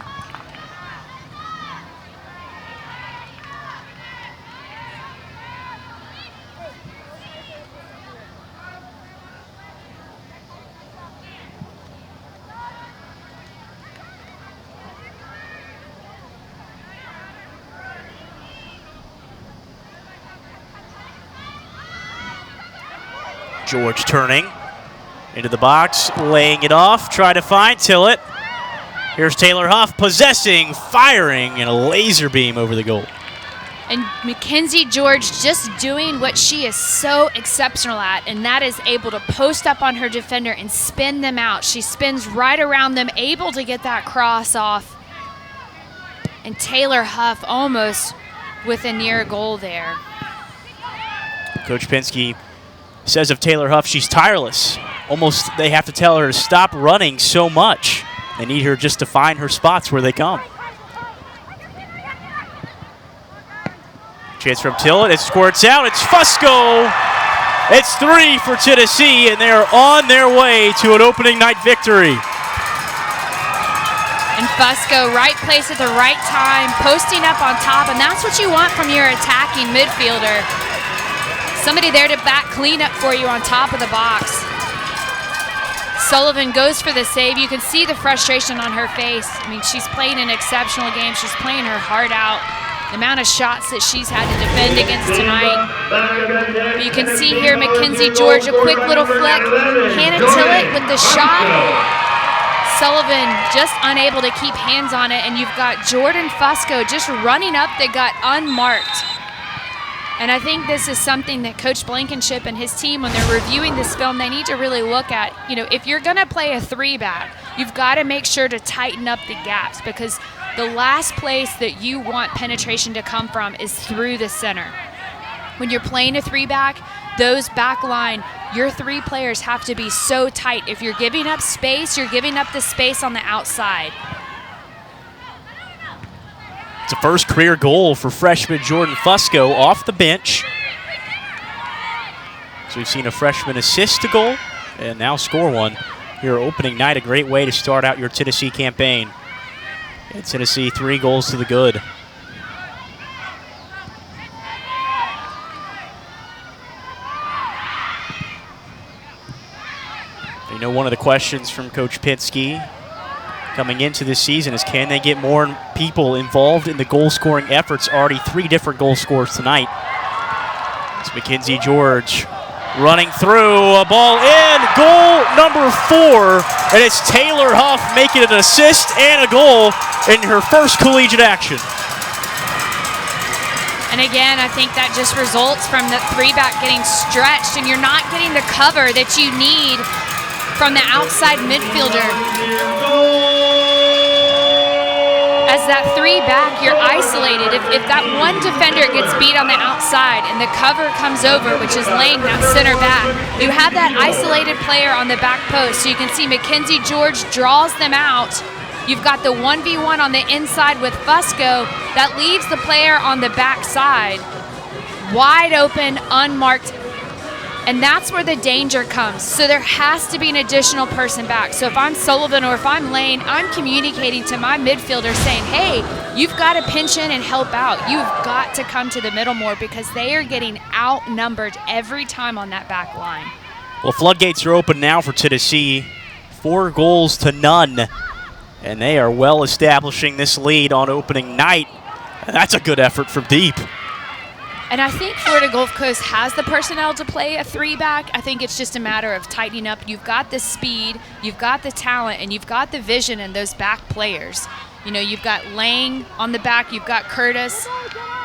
George turning into the box, laying it off, try to find Tillett. Here's Taylor Huff possessing, firing, and a laser beam over the goal. And Mackenzie George just doing what she is so exceptional at, and that is able to post up on her defender and spin them out. She spins right around them, able to get that cross off. And Taylor Huff almost with a near goal there. Coach Pinsky says of Taylor Huff, she's tireless. Almost they have to tell her to stop running so much. They need her just to find her spots where they come. Chance from Tillett, it squirts out, it's Fusco. It's 3 for Tennessee, and they're on their way to an opening night victory. And Fusco, right place at the right time, posting up on top, and that's what you want from your attacking midfielder. Somebody there to back clean up for you on top of the box. Sullivan goes for the save. You can see the frustration on her face. I mean, she's playing an exceptional game. She's playing her heart out. The amount of shots that she's had to defend against tonight. But you can see here Mackenzie George, a quick little flick. Hannah Tillett with the shot. Sullivan just unable to keep hands on it, and you've got Jordan Fusco just running up the gut unmarked. And I think this is something that Coach Blankenship and his team, when they're reviewing this film, they need to really look at. You know, if you're going to play a 3-back, you've got to make sure to tighten up the gaps, because the last place that you want penetration to come from is through the center. When you're playing a 3-back, those back line, your 3 players have to be so tight. If you're giving up space, you're giving up the space on the outside. It's a first career goal for freshman Jordan Fusco off the bench. So we've seen a freshman assist a goal and now score one here opening night. A great way to start out your Tennessee campaign. And Tennessee 3 goals to the good. You know, one of the questions from Coach Pinsky coming into this season is, can they get more people involved in the goal-scoring efforts? Already 3 different goal scorers tonight. It's Mackenzie George running through, a ball in, goal number 4, and it's Taylor Huff making an assist and a goal in her first collegiate action. And again, I think that just results from the 3-back getting stretched, and you're not getting the cover that you need from the outside midfielder. As that 3-back, you're isolated. If that one defender gets beat on the outside and the cover comes over, which is laying that center back, you have that isolated player on the back post. So you can see Mackenzie George draws them out. You've got the 1v1 on the inside with Fusco. That leaves the player on the back side wide open, unmarked. And that's where the danger comes. So there has to be an additional person back. So if I'm Sullivan or if I'm Lane, I'm communicating to my midfielder saying, hey, you've got to pinch in and help out. You've got to come to the middle more, because they are getting outnumbered every time on that back line. Well, floodgates are open now for Tennessee. 4 goals to none. And they are well establishing this lead on opening night. And that's a good effort from deep. And I think Florida Gulf Coast has the personnel to play a 3-back. I think it's just a matter of tightening up. You've got the speed, you've got the talent, and you've got the vision in those back players. You know, you've got Lang on the back, you've got Curtis.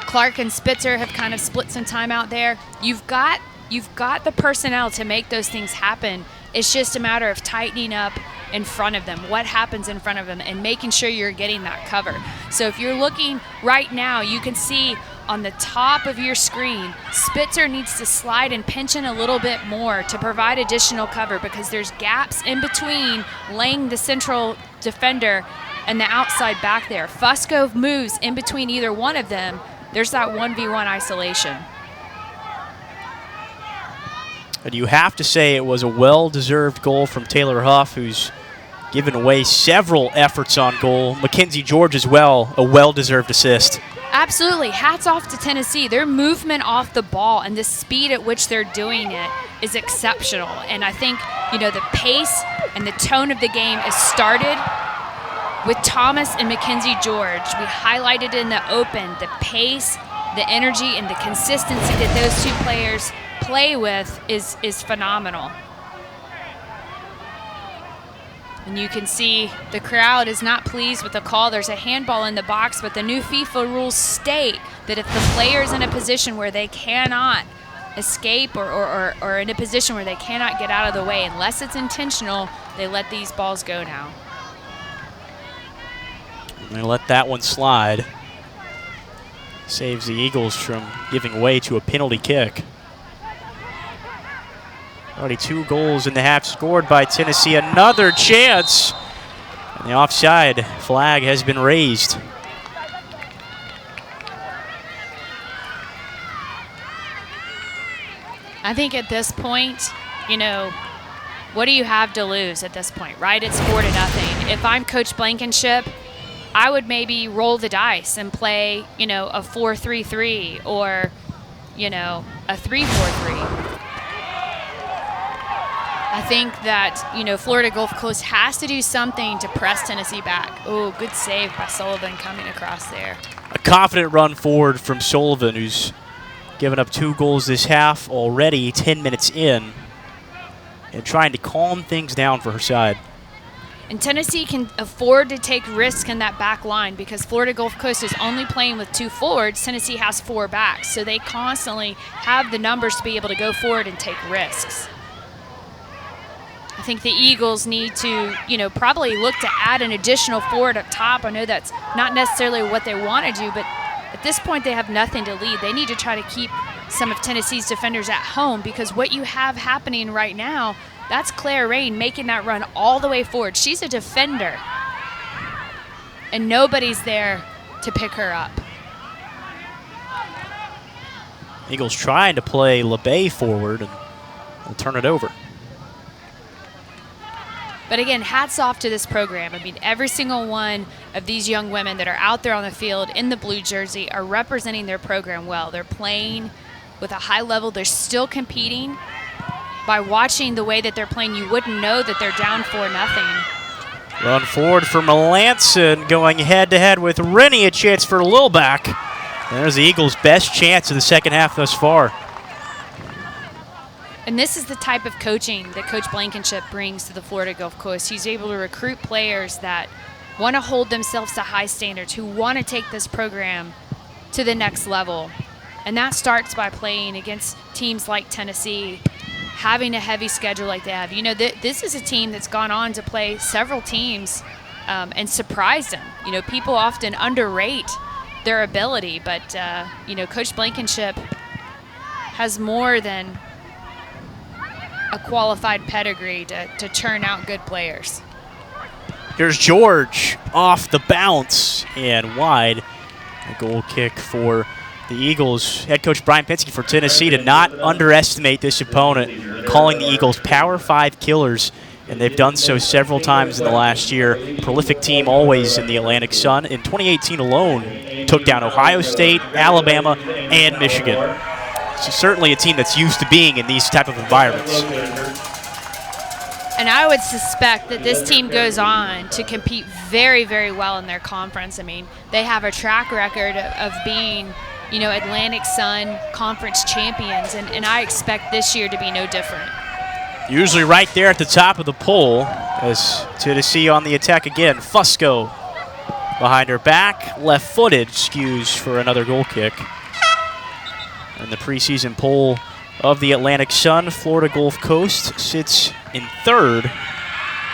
Clark and Spitzer have kind of split some time out there. You've got the personnel to make those things happen. It's just a matter of tightening up in front of them, what happens in front of them, and making sure you're getting that cover. So if you're looking right now, you can see on the top of your screen, Spitzer needs to slide and pinch in a little bit more to provide additional cover because there's gaps in between Lang, the central defender, and the outside back there. Fusco moves in between either one of them. There's that 1v1 isolation. And you have to say it was a well-deserved goal from Taylor Huff, who's given away several efforts on goal. Mackenzie George as well, a well-deserved assist. Absolutely. Hats off to Tennessee. Their movement off the ball and the speed at which they're doing it is exceptional. And I think, you know, the pace and the tone of the game is started with Thomas and Mackenzie George. We highlighted in the open the pace, the energy, and the consistency that those two players play with is phenomenal. And you can see the crowd is not pleased with the call. There's a handball in the box, but the new FIFA rules state that if the player is in a position where they cannot escape or in a position where they cannot get out of the way, unless it's intentional, they let these balls go now. They let that one slide. Saves the Eagles from giving way to a penalty kick. Already 2 goals in the half scored by Tennessee. Another chance. And the offside flag has been raised. I think at this point, you know, what do you have to lose at this point, right? It's 4-0. If I'm Coach Blankenship, I would maybe roll the dice and play, you know, a 4-3-3 or, you know, a 3-4-3. I think that, you know, Florida Gulf Coast has to do something to press Tennessee back. Oh, good save by Sullivan coming across there. A confident run forward from Sullivan, who's given up 2 goals this half already, 10 minutes in, and trying to calm things down for her side. And Tennessee can afford to take risks in that back line because Florida Gulf Coast is only playing with 2 forwards. Tennessee has 4 backs, so they constantly have the numbers to be able to go forward and take risks. I think the Eagles need to, you know, probably look to add an additional forward up top. I know that's not necessarily what they want to do, but at this point they have nothing to lead. They need to try to keep some of Tennessee's defenders at home because what you have happening right now, that's Claire Rain making that run all the way forward. She's a defender, and nobody's there to pick her up. Eagles trying to play LeBay forward, and they'll turn it over. But again, hats off to this program. I mean, every single one of these young women that are out there on the field in the blue jersey are representing their program well. They're playing with a high level. They're still competing. By watching the way that they're playing, you wouldn't know that they're down 4-0. Run forward for Melanson, going head-to-head with Rennie, a chance for Lilback. There's the Eagles' best chance of the second half thus far. And this is the type of coaching that Coach Blankenship brings to the Florida Gulf Coast. He's able to recruit players that want to hold themselves to high standards, who want to take this program to the next level. And that starts by playing against teams like Tennessee, having a heavy schedule like they have. You know, this is a team that's gone on to play several teams and surprised them. You know, people often underrate their ability, but, you know, Coach Blankenship has more than a qualified pedigree to churn out good players. Here's George off the bounce and wide. A goal kick for the Eagles. Head coach Brian Pinsky for Tennessee to not underestimate this opponent, calling the Eagles Power 5 killers, and they've done so several times in the last year. Prolific team always in the Atlantic Sun. In 2018 alone, took down Ohio State, Alabama, and Michigan. So certainly a team that's used to being in these type of environments. And I would suspect that this team goes on to compete very, very well in their conference. I mean, they have a track record of being Atlantic Sun Conference champions, and I expect this year to be no different. Usually right there at the top of the poll as Tennessee on the attack again. Fusco behind her back, left-footed, skews for another goal kick. In the preseason poll of the Atlantic Sun, Florida Gulf Coast sits in third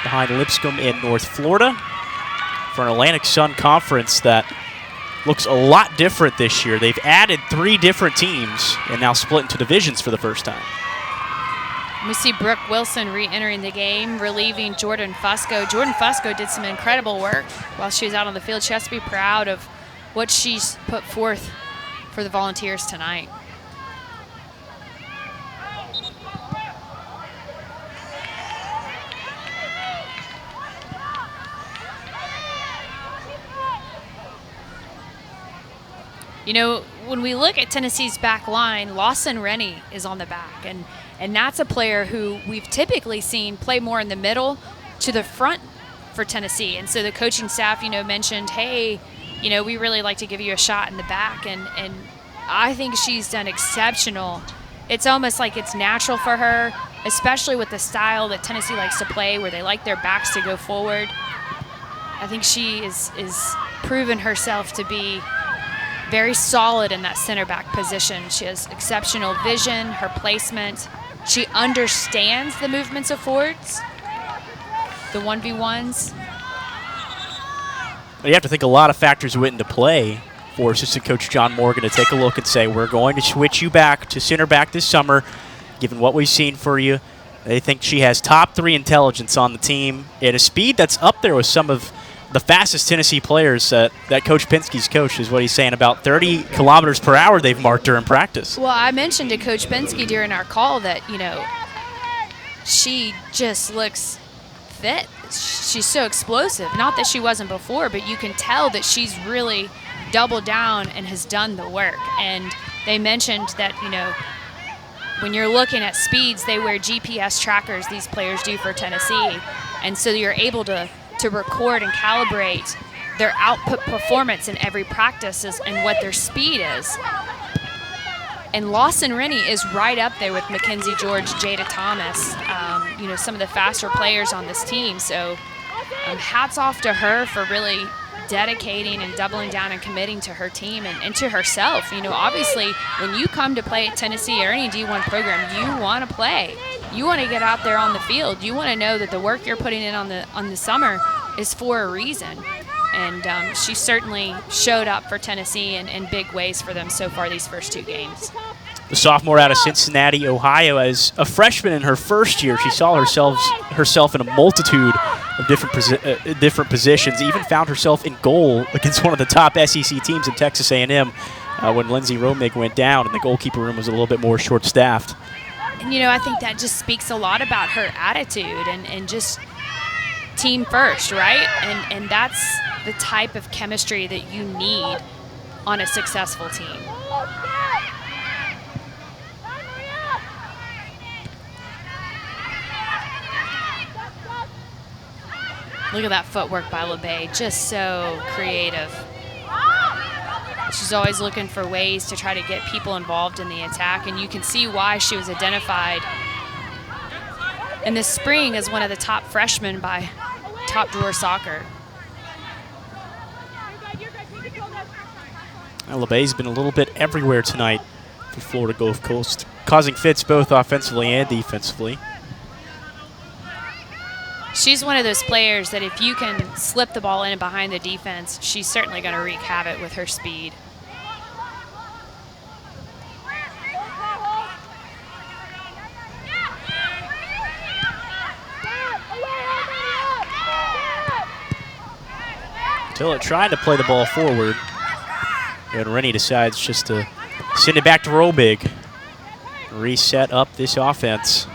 behind Lipscomb in North Florida for an Atlantic Sun conference that looks a lot different this year. They've added 3 different teams and now split into divisions for the first time. We see Brooke Wilson re-entering the game, relieving Jordan Fusco. Jordan Fusco did some incredible work while she was out on the field. She has to be proud of what she's put forth for the Volunteers tonight. When we look at Tennessee's back line, Lawson Rennie is on the back, and that's a player who we've typically seen play more in the middle to the front for Tennessee. And so the coaching staff, mentioned, hey, we really like to give you a shot in the back, and I think she's done exceptional. It's almost like it's natural for her, especially with the style that Tennessee likes to play, where they like their backs to go forward. I think she is proven herself to be very solid in that center back position. She has exceptional vision, her placement. She understands the movements of forwards, the 1v1s. You have to think a lot of factors went into play for assistant coach John Morgan to take a look and say, we're going to switch you back to center back this summer, given what we've seen for you. They think she has top 3 intelligence on the team and a speed that's up there with some of the fastest Tennessee players that Coach Penske's coach, is what he's saying. About 30 kilometers per hour they've marked her in practice. Well, I mentioned to Coach Penske during our call that, she just looks fit. She's so explosive. Not that she wasn't before, but you can tell that she's really doubled down and has done the work. And they mentioned that, when you're looking at speeds, they wear GPS trackers, these players do for Tennessee. And so you're able to record and calibrate their output performance in every practice and what their speed is. And Lawson Rennie is right up there with Mackenzie George, Jada Thomas, some of the faster players on this team. So hats off to her for really dedicating and doubling down and committing to her team and to herself. Obviously, when you come to play at Tennessee or any D1 program, you want to play. You want to get out there on the field. You want to know that the work you're putting in on the summer is for a reason. And she certainly showed up for Tennessee in big ways for them so far these first 2 games. The sophomore out of Cincinnati, Ohio, as a freshman in her first year, she saw herself in a multitude of different positions, even found herself in goal against one of the top SEC teams in Texas A&M when Lindsay Romig went down and the goalkeeper room was a little bit more short-staffed. And, I think that just speaks a lot about her attitude and just team first, right? And that's the type of chemistry that you need on a successful team. Look at that footwork by LeBay, just so creative. She's always looking for ways to try to get people involved in the attack, and you can see why she was identified in the spring as one of the top freshmen by Top Drawer Soccer. Well, LeBay's been a little bit everywhere tonight for Florida Gulf Coast, causing fits both offensively and defensively. She's one of those players that if you can slip the ball in behind the defense, she's certainly going to wreak havoc with her speed. Tillett trying to play the ball forward, and Rennie decides just to send it back to Robig. Reset up this offense.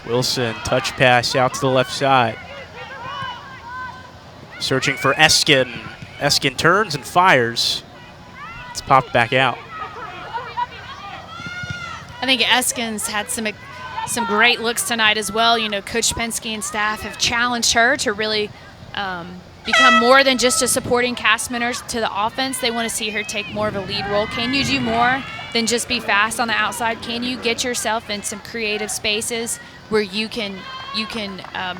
Wilson, touch pass out to the left side. Searching for Eskin. Eskin turns and fires. It's popped back out. I think Eskin's had some great looks tonight as well. Coach Penske and staff have challenged her to really become more than just a supporting cast member to the offense. They want to see her take more of a lead role. Can you do more than just be fast on the outside? Can you get yourself in some creative spaces where you can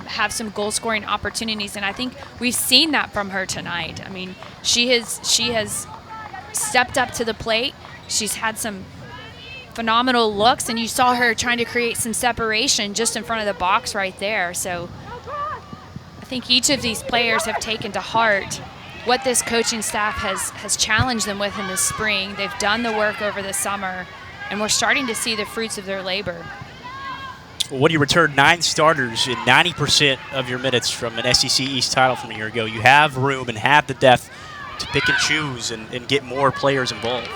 have some goal-scoring opportunities? And I think we've seen that from her tonight. I mean, she has stepped up to the plate. She's had some phenomenal looks, and you saw her trying to create some separation just in front of the box right there. So I think each of these players have taken to heart what this coaching staff has challenged them with in the spring. They've done the work over the summer, and we're starting to see the fruits of their labor. When you return 9 starters in 90% of your minutes from an SEC East title from a year ago, you have room and have the depth to pick and choose and get more players involved.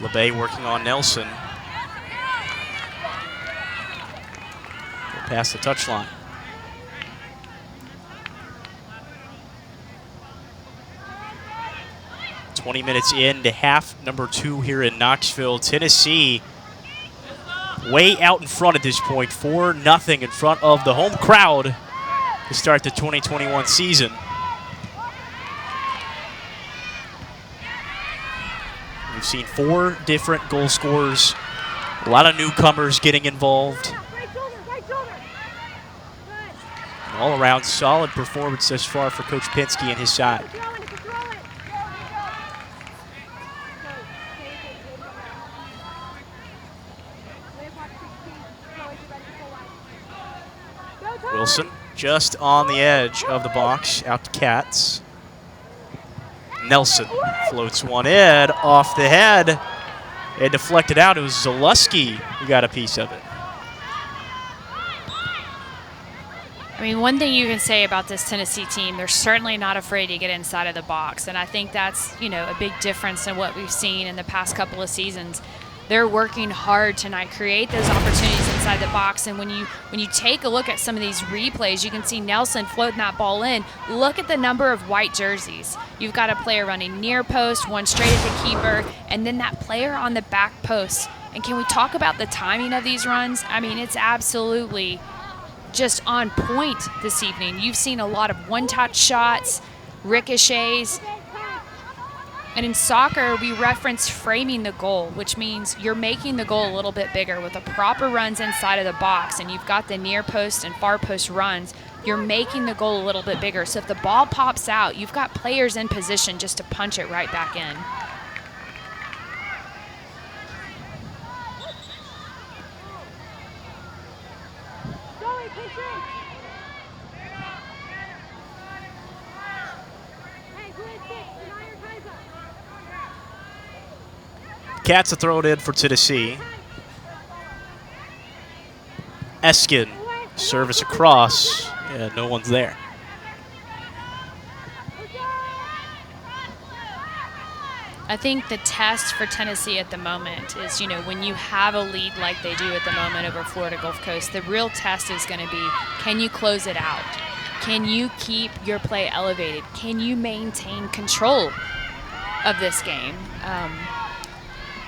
LeBay working on Nelson. Past the touchline. "20 minutes into half number 2 here in Knoxville. Tennessee way out in front at this point, 4-0 in front of the home crowd to start the 2021 season. We've seen 4 different goal scorers, a lot of newcomers getting involved. An all-around solid performance thus far for Coach Pinsky and his side. Wilson just on the edge of the box, out to Katz. Nelson floats one in off the head and deflected out. It was Zalewski who got a piece of it. I mean, one thing you can say about this Tennessee team, they're certainly not afraid to get inside of the box, and I think that's, a big difference in what we've seen in the past couple of seasons. They're working hard tonight, create those opportunities inside the box, and when you take a look at some of these replays, you can see Nelson floating that ball in. Look at the number of white jerseys. You've got a player running near post, one straight at the keeper, and then that player on the back post. And can we talk about the timing of these runs? I mean, it's absolutely just on point this evening. You've seen a lot of one-touch shots, ricochets. And in soccer, we reference framing the goal, which means you're making the goal a little bit bigger with the proper runs inside of the box, and you've got the near post and far post runs. You're making the goal a little bit bigger. So if the ball pops out, you've got players in position just to punch it right back in. Katz to throw it in for Tennessee. Eskin, service across, and no one's there. I think the test for Tennessee at the moment is, when you have a lead like they do at the moment over Florida Gulf Coast, the real test is going to be, can you close it out? Can you keep your play elevated? Can you maintain control of this game?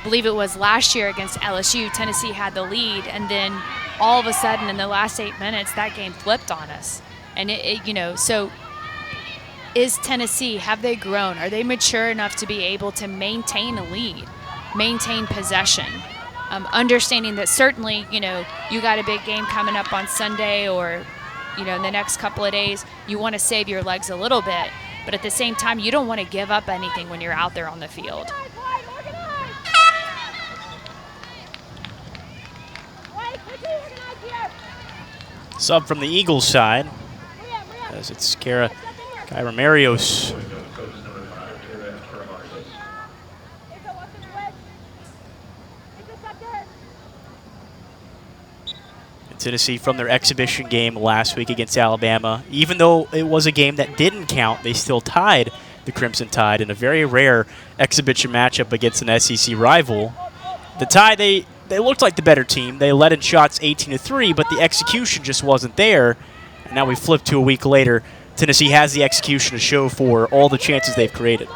I believe it was last year against LSU, Tennessee had the lead, and then all of a sudden in the last 8 minutes, that game flipped on us. And so is Tennessee, have they grown? Are they mature enough to be able to maintain a lead, maintain possession? Understanding that certainly, you got a big game coming up on Sunday or, in the next couple of days, you want to save your legs a little bit. But at the same time, you don't want to give up anything when you're out there on the field. Sub from the Eagles side, as it's Kyra Marios. Tennessee from their exhibition game last week against Alabama. Even though it was a game that didn't count, they still tied the Crimson Tide in a very rare exhibition matchup against an SEC rival. The Tide, they looked like the better team. They led in shots 18-3, but the execution just wasn't there. And now we flip to a week later. Tennessee has the execution to show for all the chances they've created.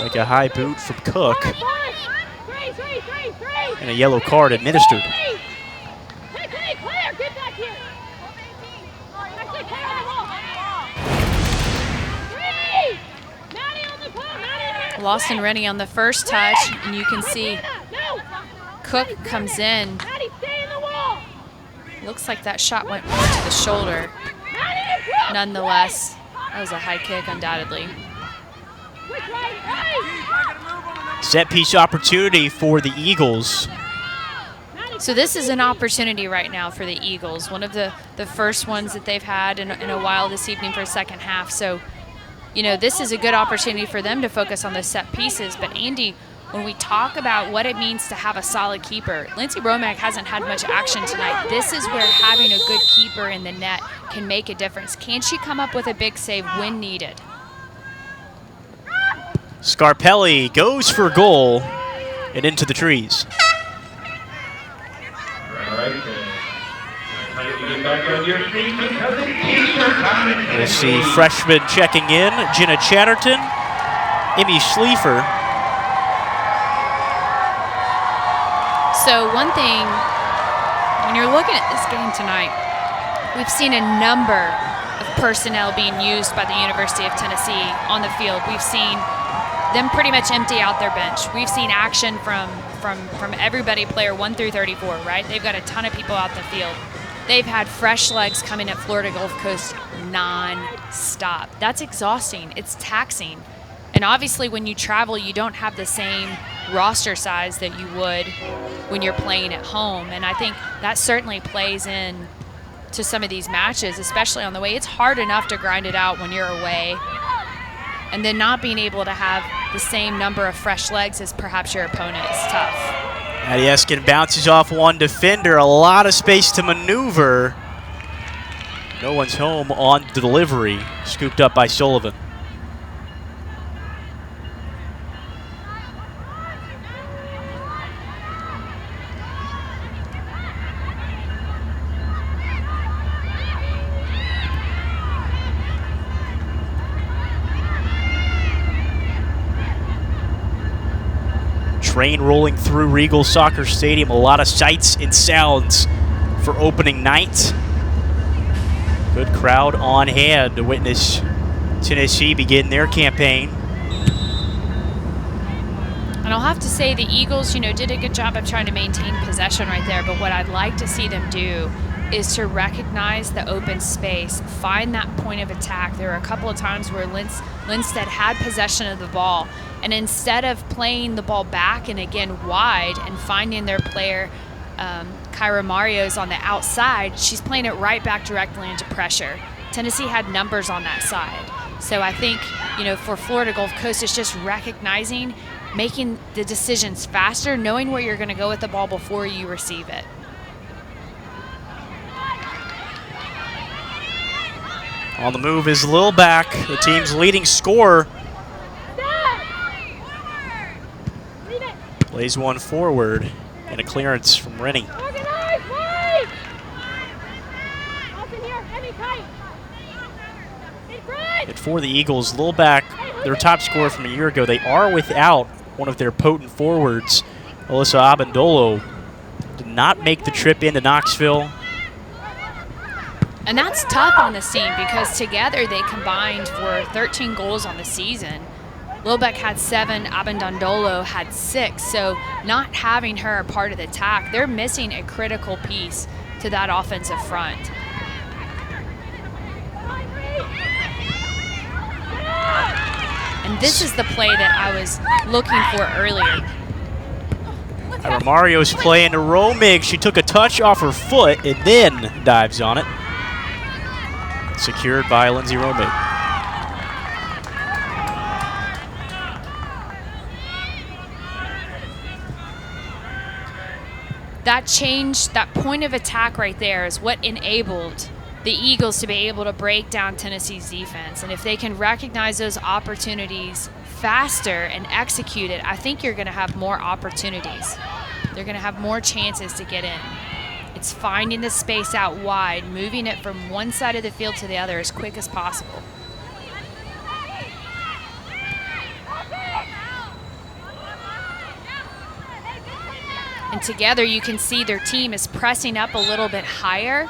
Like a high boot from Cook. And a yellow card administered. Lawson Rennie on the first touch, and you can see Cook comes in. Looks like that shot went more to the shoulder. Nonetheless, that was a high kick, undoubtedly. Set piece opportunity for the Eagles. So this is an opportunity right now for the Eagles, one of the first ones that they've had in a while this evening for a second half. So, you know, this is a good opportunity for them to focus on those set pieces. But Andy, when we talk about what it means to have a solid keeper, Lindsay Romack hasn't had much action tonight. This is where having a good keeper in the net can make a difference. Can she come up with a big save when needed? Scarpelli goes for goal and into the trees. We'll see freshman checking in, Jenna Chatterton, Emmy Schliefer. So one thing, when you're looking at this game tonight, we've seen a number of personnel being used by the University of Tennessee on the field. We've seen them pretty much empty out their bench. We've seen action from everybody, player 1 through 34, right? They've got a ton of people out the field. They've had fresh legs coming at Florida Gulf Coast non-stop. That's exhausting. It's taxing. And obviously when you travel, you don't have the same roster size that you would when you're playing at home. And I think that certainly plays in to some of these matches, especially on the way. It's hard enough to grind it out when you're away. And then not being able to have the same number of fresh legs as perhaps your opponent is tough. Maddie Eskin bounces off one defender, a lot of space to maneuver. No one's home on delivery, scooped up by Sullivan. Train rolling through Regal Soccer Stadium. A lot of sights and sounds for opening night. Good crowd on hand to witness Tennessee begin their campaign. And I'll have to say the Eagles, you know, did a good job of trying to maintain possession right there. But what I'd like to see them do is to recognize the open space, find that point of attack. There were a couple of times where Lindstedt had possession of the ball, and instead of playing the ball back and again wide and finding their player, Kyra Marios on the outside, she's playing it right back directly into pressure. Tennessee had numbers on that side. So I think, you know, for Florida Gulf Coast, it's just recognizing, making the decisions faster, knowing where you're going to go with the ball before you receive it. On the move is Lilback, the team's leading scorer. Plays one forward, and a clearance from Rennie. And for the Eagles, Lilback, their top scorer from a year ago, they are without one of their potent forwards. Alyssa Abendolo did not make the trip into Knoxville. And that's tough on the scene because together they combined for 13 goals on the season. Lilbeck had 7, Abendondolo had 6, so not having her a part of the attack, they're missing a critical piece to that offensive front. And this is the play that I was looking for earlier. Kyra Mario's play into Romig. She took a touch off her foot and then dives on it. Secured by Lindsay Romig. That change, that point of attack right there is what enabled the Eagles to be able to break down Tennessee's defense. And if they can recognize those opportunities faster and execute it, I think you're going to have more opportunities. They're going to have more chances to get in. It's finding the space out wide, moving it from one side of the field to the other as quick as possible. And together you can see their team is pressing up a little bit higher.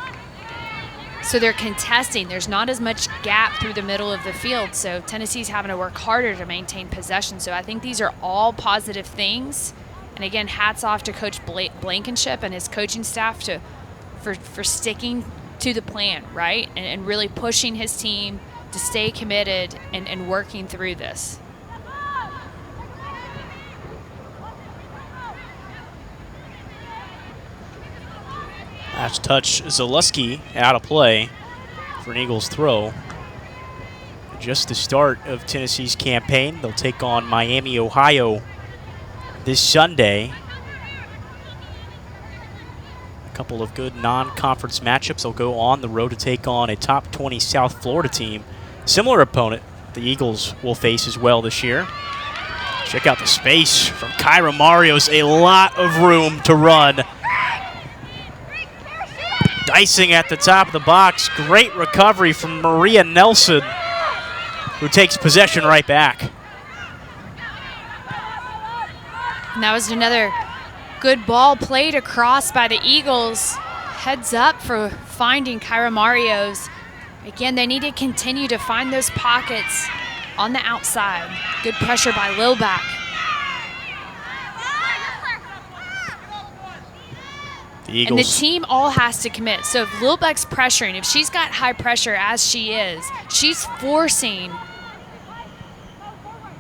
So they're contesting. There's not as much gap through the middle of the field. So Tennessee's having to work harder to maintain possession. So I think these are all positive things. And again, hats off to Coach Blankenship and his coaching staff for sticking to the plan, right? And really pushing his team to stay committed and working through this. Last touch, Zaleski out of play for an Eagles throw. Just the start of Tennessee's campaign. They'll take on Miami, Ohio this Sunday. A couple of good non-conference matchups. They'll go on the road to take on a top 20 South Florida team. Similar opponent the Eagles will face as well this year. Check out the space from Kyra Marios. A lot of room to run. Dicing at the top of the box. Great recovery from Maria Nelson, who takes possession right back. And that was another good ball played across by the Eagles. Heads up for finding Kyra Marios. Again, they need to continue to find those pockets on the outside. Good pressure by Lilback. And the team all has to commit. So if Lilbeck's pressuring, if she's got high pressure as she is, she's forcing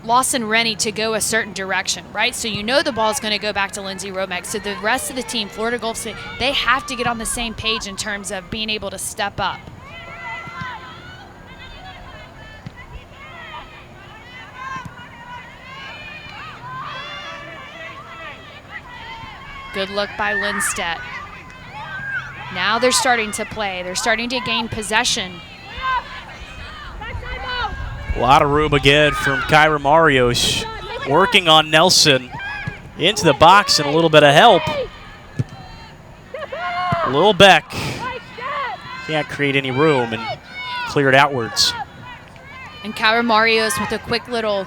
Lawson Rennie to go a certain direction, right? So you know the ball's going to go back to Lindsay Romeck. So the rest of the team, Florida Gulf State, they have to get on the same page in terms of being able to step up. Good look by Lindstedt. Now they're starting to play. They're starting to gain possession. A lot of room again from Kyra Marios. Working on Nelson. Into the box and a little bit of help. Lilbeck can't create any room and cleared outwards. And Kyra Marios with a quick little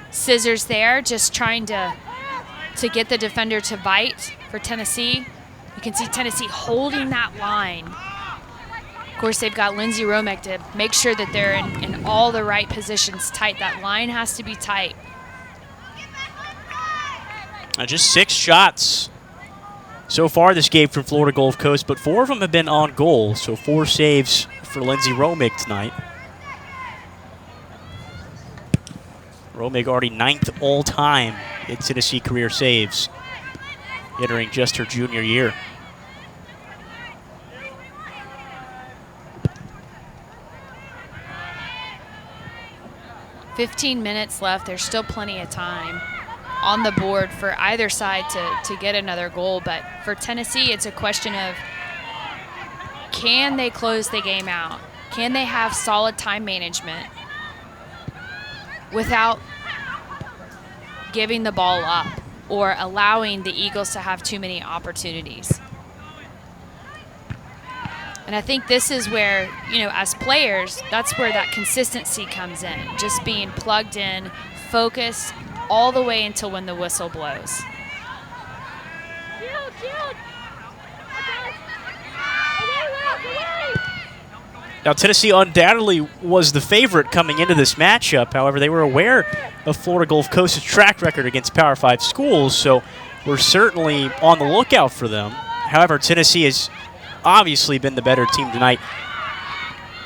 scissors there, just trying to get the defender to bite for Tennessee. You can see Tennessee holding that line. Of course, they've got Lindsay Romeck to make sure that they're in all the right positions tight. That line has to be tight. Just 6 shots so far this game from Florida Gulf Coast, but 4 of them have been on goal, so 4 saves for Lindsay Romeck tonight. Romeck already 9th all-time in Tennessee career saves, entering just her junior year. "15 minutes left. There's still plenty of time on the board for either side to get another goal. But for Tennessee, it's a question of, can they close the game out? Can they have solid time management without giving the ball up or allowing the Eagles to have too many opportunities? And I think this is where, you know, as players, that's where that consistency comes in. Just being plugged in, focused all the way until when the whistle blows. Now, Tennessee undoubtedly was the favorite coming into this matchup. However, they were aware of Florida Gulf Coast's track record against Power 5 schools, so we're certainly on the lookout for them. However, Tennessee has obviously been the better team tonight.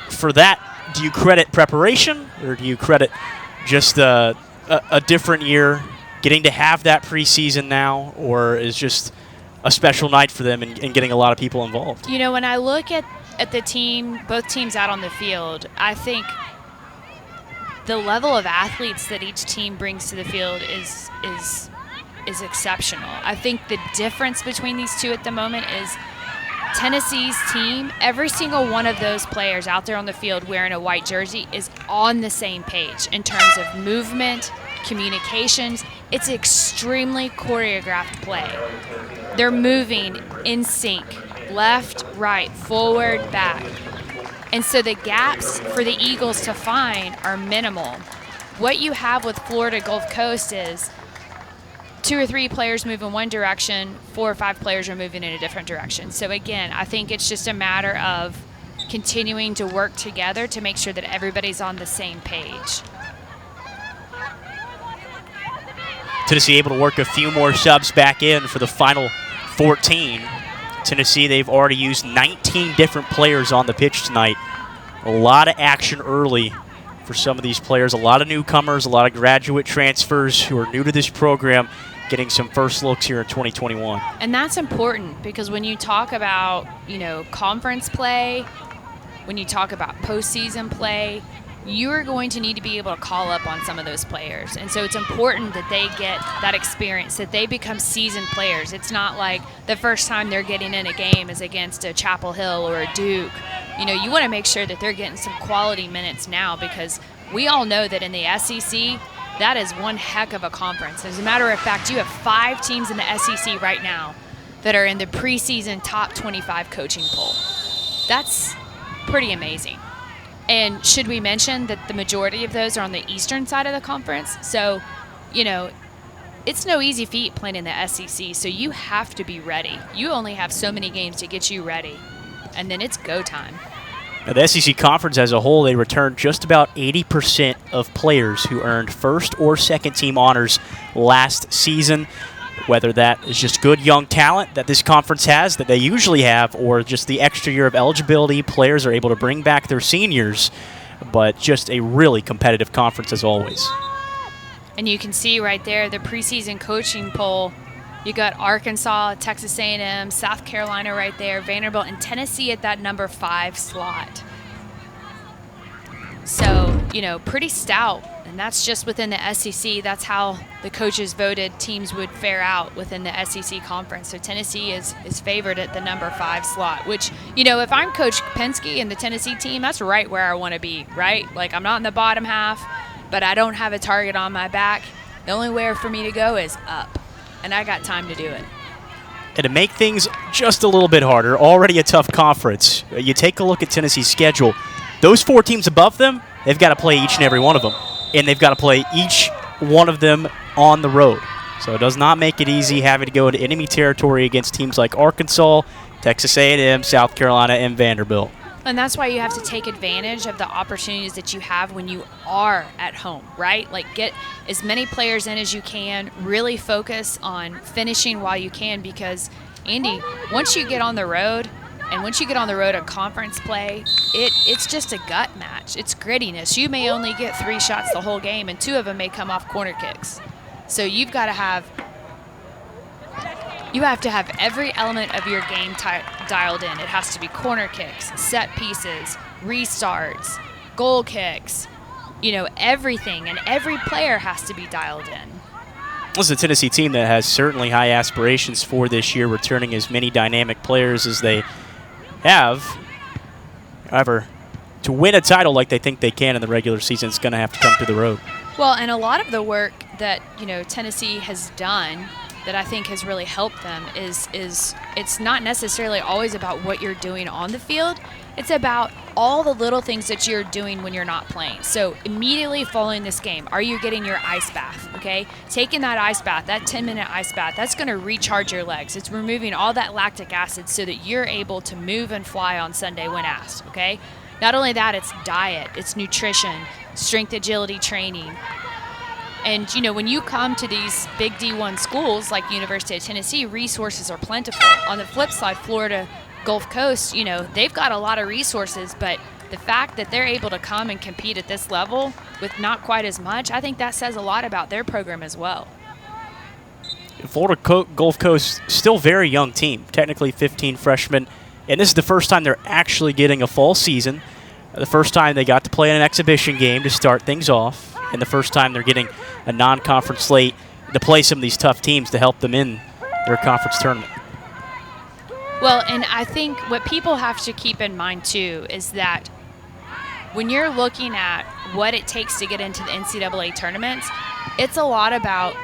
For that, do you credit preparation, or do you credit just a different year, getting to have that preseason now, or is just a special night for them and getting a lot of people involved? You know, when I look at the team, both teams out on the field, I think the level of athletes that each team brings to the field is exceptional. I think the difference between these two at the moment is Tennessee's team, every single one of those players out there on the field wearing a white jersey is on the same page in terms of movement, communications. It's extremely choreographed play. They're moving in sync, left, right, forward, back. And so the gaps for the Eagles to find are minimal. What you have with Florida Gulf Coast is 2 or 3 players move in one direction, 4 or 5 players are moving in a different direction. So again, I think it's just a matter of continuing to work together to make sure that everybody's on the same page. Tennessee able to work a few more subs back in for the final 14. Tennessee, they've already used 19 different players on the pitch tonight. A lot of action early for some of these players. A lot of newcomers, a lot of graduate transfers who are new to this program getting some first looks here in 2021. And that's important because when you talk about, conference play, when you talk about postseason play, you're going to need to be able to call up on some of those players. And so it's important that they get that experience, that they become seasoned players. It's not like the first time they're getting in a game is against a Chapel Hill or a Duke. You want to make sure that they're getting some quality minutes now because we all know that in the SEC, that is one heck of a conference. As a matter of fact, you have 5 teams in the SEC right now that are in the preseason top 25 coaching poll. That's pretty amazing. And should we mention that the majority of those are on the eastern side of the conference? So, it's no easy feat playing in the SEC, so you have to be ready. You only have so many games to get you ready, and then it's go time. Now, the SEC Conference as a whole, they returned just about 80% of players who earned first or second team honors last season. Whether that is just good young talent that this conference has, that they usually have, or just the extra year of eligibility, players are able to bring back their seniors, but just a really competitive conference as always. And you can see right there the preseason coaching poll. You got Arkansas, Texas A&M, South Carolina right there, Vanderbilt, and Tennessee at that number 5 slot. So, pretty stout. And that's just within the SEC. That's how the coaches voted teams would fare out within the SEC conference. So Tennessee is favored at the number 5 slot, which, if I'm Coach Penske and the Tennessee team, that's right where I want to be, right? Like, I'm not in the bottom half, but I don't have a target on my back. The only way for me to go is up, and I got time to do it. And to make things just a little bit harder, already a tough conference, you take a look at Tennessee's schedule. Those 4 teams above them, they've got to play each and every one of them. And they've got to play each one of them on the road. So it does not make it easy having to go into enemy territory against teams like Arkansas, Texas A&M, South Carolina, and Vanderbilt. And that's why you have to take advantage of the opportunities that you have when you are at home, right? Like, get as many players in as you can, really focus on finishing while you can because, Andy, once you get on the road, and once you get on the road at conference play, it's just a gut match. It's grittiness. You may only get 3 shots the whole game, and 2 of them may come off corner kicks. So you have to have every element of your game dialed in. It has to be corner kicks, set pieces, restarts, goal kicks, everything. And every player has to be dialed in. This is a Tennessee team that has certainly high aspirations for this year, returning as many dynamic players as they have. However, to win a title like they think they can in the regular season, it's going to have to come through the road. Well, and a lot of the work that Tennessee has done that I think has really helped them is it's not necessarily always about what you're doing on the field. It's about all the little things that you're doing when you're not playing. So immediately following this game, are you getting your ice bath, okay? Taking that ice bath, that 10-minute ice bath, that's going to recharge your legs. It's removing all that lactic acid so that you're able to move and fly on Sunday when asked, okay? Not only that, it's diet, it's nutrition, strength agility training. And, when you come to these big D1 schools like University of Tennessee, resources are plentiful. On the flip side, Florida Gulf Coast, they've got a lot of resources, but the fact that they're able to come and compete at this level with not quite as much, I think that says a lot about their program as well. Florida Gulf Coast, still very young team, technically 15 freshmen, and this is the first time they're actually getting a fall season, the first time they got to play in an exhibition game to start things off, and the first time they're getting a non-conference slate to play some of these tough teams to help them in their conference tournament. Well, and I think what people have to keep in mind, too, is that when you're looking at what it takes to get into the NCAA tournaments, it's a lot about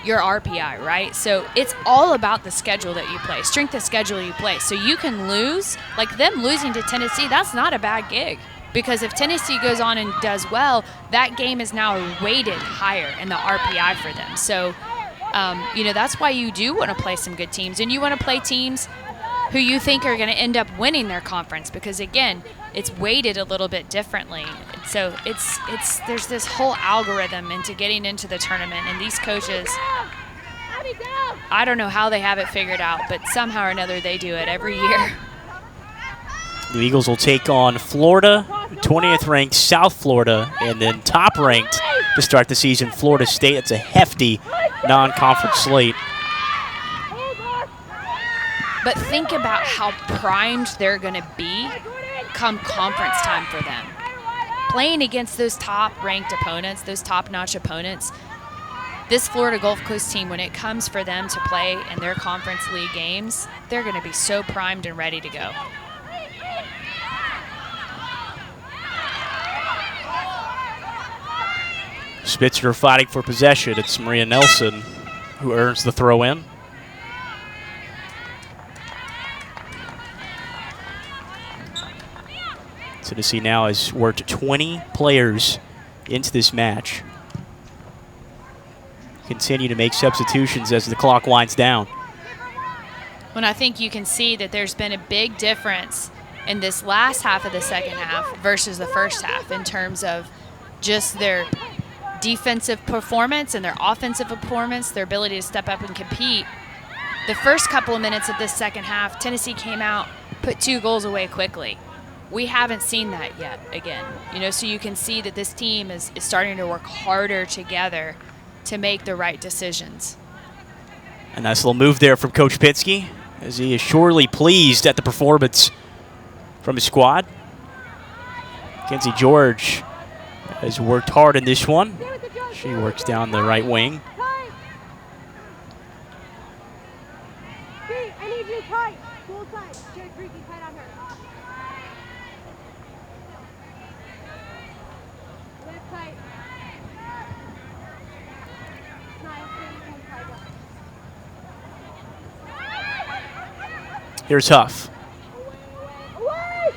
your RPI, right? So it's all about the schedule that you play, strength of schedule you play. So you can lose, like them losing to Tennessee, that's not a bad gig. Because if Tennessee goes on and does well, that game is now weighted higher in the RPI for them. So That's why you do want to play some good teams, and you want to play teams who you think are going to end up winning their conference, because again, it's weighted a little bit differently. So there's this whole algorithm into getting into the tournament, and these coaches, I don't know how they have it figured out, but somehow or another they do it every year. The Eagles will take on Florida, 20th ranked South Florida, and then top ranked to start the season, Florida State. It's a hefty non-conference slate. But think about how primed they're going to be come conference time for them. Playing against those top-ranked opponents, those top-notch opponents, this Florida Gulf Coast team, when it comes for them to play in their conference league games, they're going to be so primed and ready to go. Spitzer fighting for possession. It's Maria Nelson who earns the throw in. Tennessee now has worked 20 players into this match. Continue to make substitutions as the clock winds down. When I think you can see that there's been a big difference in this last half of the second half versus the first half in terms of just their defensive performance and their offensive performance, their ability to step up and compete. The first couple of minutes of this second half, Tennessee came out, put 2 goals away quickly. We haven't seen that yet again. So you can see that this team is starting to work harder together to make the right decisions. A nice little move there from Coach Pinsky, as he is surely pleased at the performance from his squad. Kenzie George has worked hard in this one. She works down the right wing. I need you tight. Full tight. Jerry Creaky tight on her. Lift tight. Here's Huff. Away!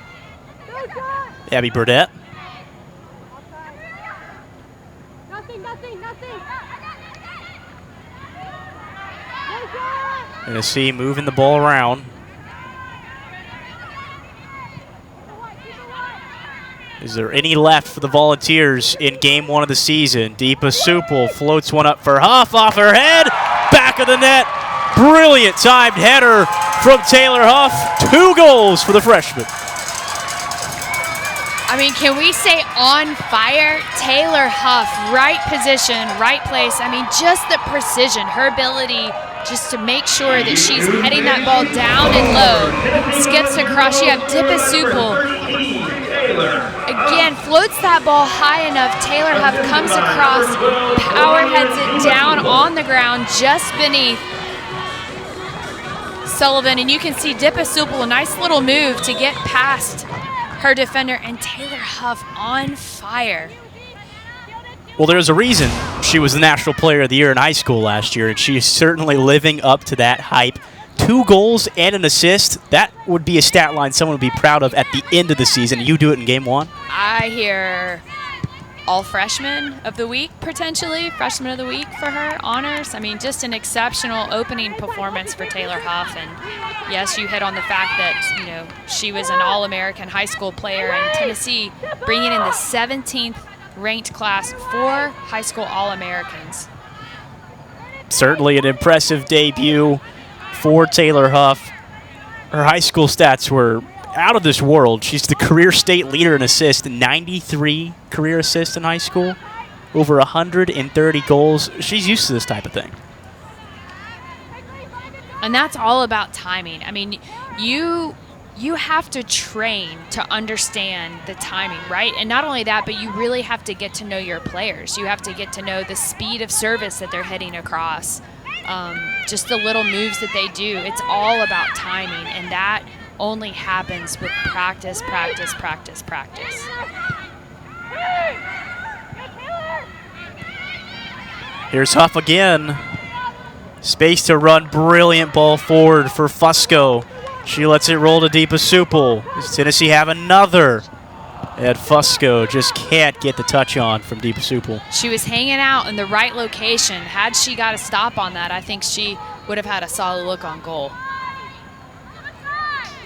No shot! Abby Burdett. Nothing. Tennessee moving the ball around. Is there any left for the Volunteers in game 1 of the season? Deepa Supel floats one up for Huff off her head. Back of the net. Brilliant timed header from Taylor Huff. 2 goals for the freshman. I mean, can we say on fire? Taylor Huff, right position, right place. I mean, just the precision, her ability just to make sure that she's heading that ball down and low. Skips across. You have Deepa Supel. Again, floats that ball high enough. Taylor Huff comes across, power heads it down on the ground just beneath Sullivan. And you can see Deepa Supel, a nice little move to get past her defender, and Taylor Huff on fire. Well, there's a reason she was the National Player of the Year in high school last year, and she is certainly living up to that hype. 2 goals and an assist. That would be a stat line someone would be proud of at the end of the season. You do it in game 1? I hear all freshman of the week, potentially. Freshman of the week for her, honors. I mean, just an exceptional opening performance for Taylor Huff. And yes, you hit on the fact that, she was an All-American high school player, and Tennessee bringing in the 17th ranked class, 4 high school All-Americans. Certainly an impressive debut for Taylor Huff. Her high school stats were out of this world. She's the career state leader in assists, 93 career assists in high school, over 130 goals. She's used to this type of thing. And that's all about timing. I mean, you have to train to understand the timing, right? And not only that, but you really have to get to know your players. You have to get to know the speed of service that they're hitting across, just the little moves that they do. It's all about timing, and that only happens with practice. Here's Huff again. Space to run, brilliant ball forward for Fusco. She lets it roll to Deepa Supel. Does Tennessee have another And Fusco just can't get the touch on from DePasupal. She was hanging out in the right location. Had she got a stop on that, I think she would have had a solid look on goal.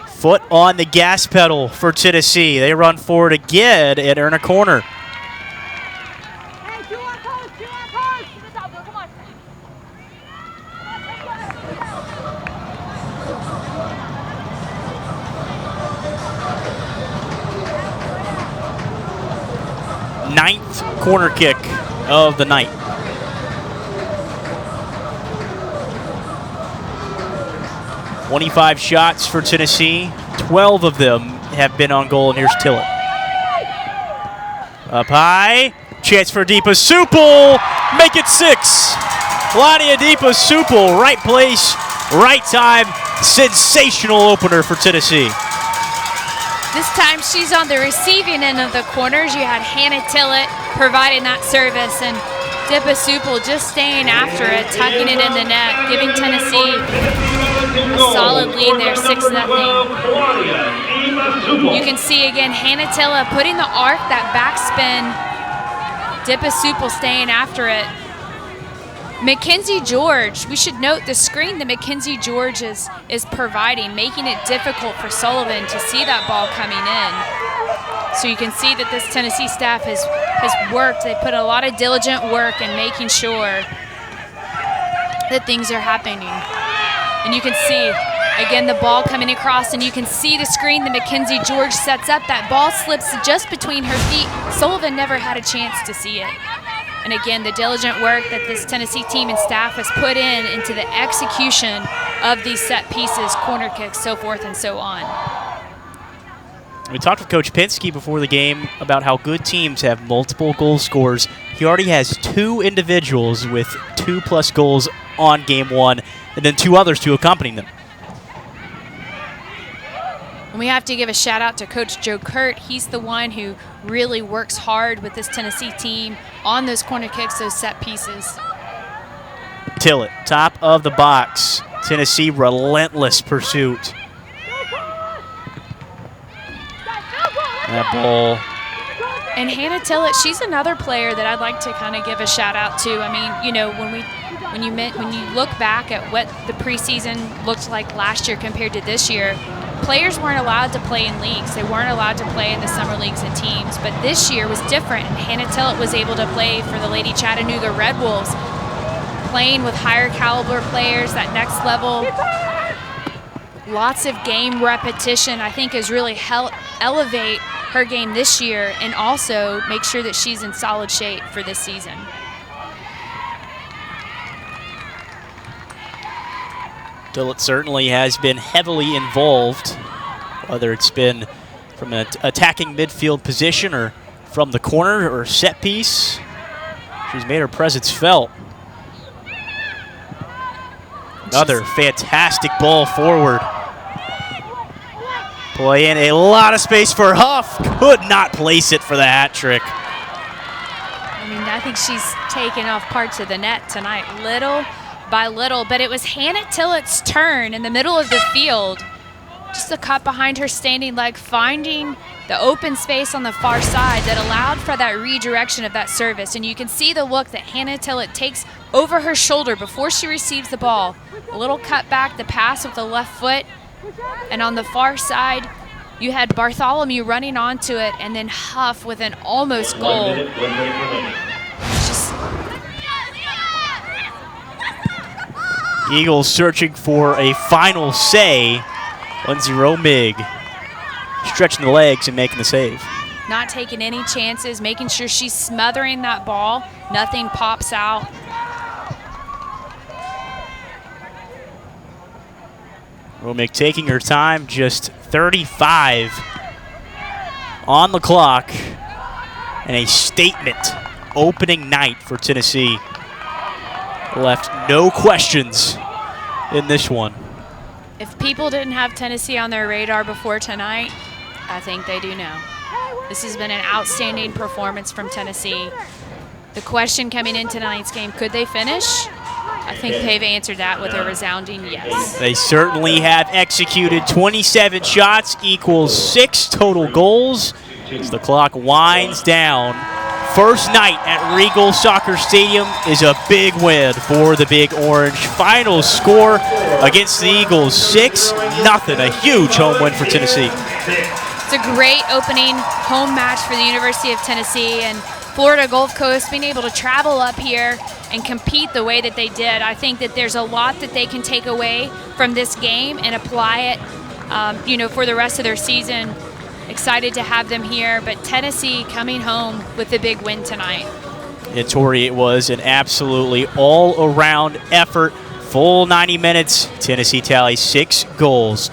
Foot on the gas pedal for Tennessee. They run forward again and earn a corner. Hey, do our coach, do our coach. Good job, Bill, come on. Ninth corner kick of the night. "25 shots for Tennessee. 12 of them have been on goal, and here's Tillett. Up high, chance for DePasupal, make it 6. Claudia DePasupal, right place, right time, sensational opener for Tennessee. This time she's on the receiving end of the corners. You had Hannah Tillett providing that service, and DePasupal just staying after it, tucking it in the net, giving Tennessee a solid lead there, 6-0. You can see again Hannah Tillett putting the arc, that backspin. DePasupal staying after it. Mackenzie George, we should note the screen that Mackenzie George is providing, making it difficult for Sullivan to see that ball coming in. So you can see that this Tennessee staff has worked. They put a lot of diligent work in making sure that things are happening. And you can see, again, the ball coming across, and you can see the screen that Mackenzie George sets up. That ball slips just between her feet. Sullivan never had a chance to see it. And again, the diligent work that this Tennessee team and staff has put into the execution of these set pieces, corner kicks, so forth and so on. We talked with Coach Pinsky before the game about how good teams have multiple goal scorers. He already has 2 individuals with 2+ goals on game 1, and then 2 others to accompany them. And we have to give a shout out to Coach Joe Kurt. He's the one who really works hard with this Tennessee team on those corner kicks, those set pieces. Tillett, top of the box. Tennessee, relentless pursuit. That ball. And Hannah Tillett, she's another player that I'd like to kind of give a shout out to. I mean, you know, when you look back at what the preseason looked like last year compared to this year, players weren't allowed to play in leagues. They weren't allowed to play in the summer leagues and teams. But this year was different, and Hannah Tillett was able to play for the Lady Chattanooga Red Wolves, playing with higher caliber players, that next level. Lots of game repetition, I think, has really helped elevate her game this year and also make sure that she's in solid shape for this season. Tillett certainly has been heavily involved, whether it's been from an attacking midfield position or from the corner or set piece. She's made her presence felt. Another fantastic ball forward. Play in a lot of space for Huff. Could not place it for the hat trick. I mean, I think she's taken off parts of the net tonight, little by little. But it was Hannah Tillett's turn in the middle of the field. Just a cut behind her standing leg, finding the open space on the far side that allowed for that redirection of that service. And you can see the look that Hannah Tillett takes over her shoulder before she receives the ball. A little cut back, the pass with the left foot. And on the far side, you had Bartholomew running onto it, and then Huff with an almost goal. Eagles searching for a final say. Lindsay Romig stretching the legs and making the save. Not taking any chances, making sure she's smothering that ball. Nothing pops out. Romig taking her time, just 35 on the clock, and a statement opening night for Tennessee. Left no questions in this one. If people didn't have Tennessee on their radar before tonight, I think they do now. This has been an outstanding performance from Tennessee. The question coming in tonight's game, could they finish? I think they've answered that with a resounding yes. They certainly have executed. 27 shots equals 6 total goals. As the clock winds down, first night at Regal Soccer Stadium is a big win for the Big Orange. Final score against the Eagles, 6-0, a huge home win for Tennessee. It's a great opening home match for the University of Tennessee, and Florida Gulf Coast being able to travel up here and compete the way that they did. I think that there's a lot that they can take away from this game and apply it, for the rest of their season. Excited to have them here, but Tennessee coming home with a big win tonight. And Tori, it was an absolutely all-around effort. Full 90 minutes. Tennessee tallies 6 goals,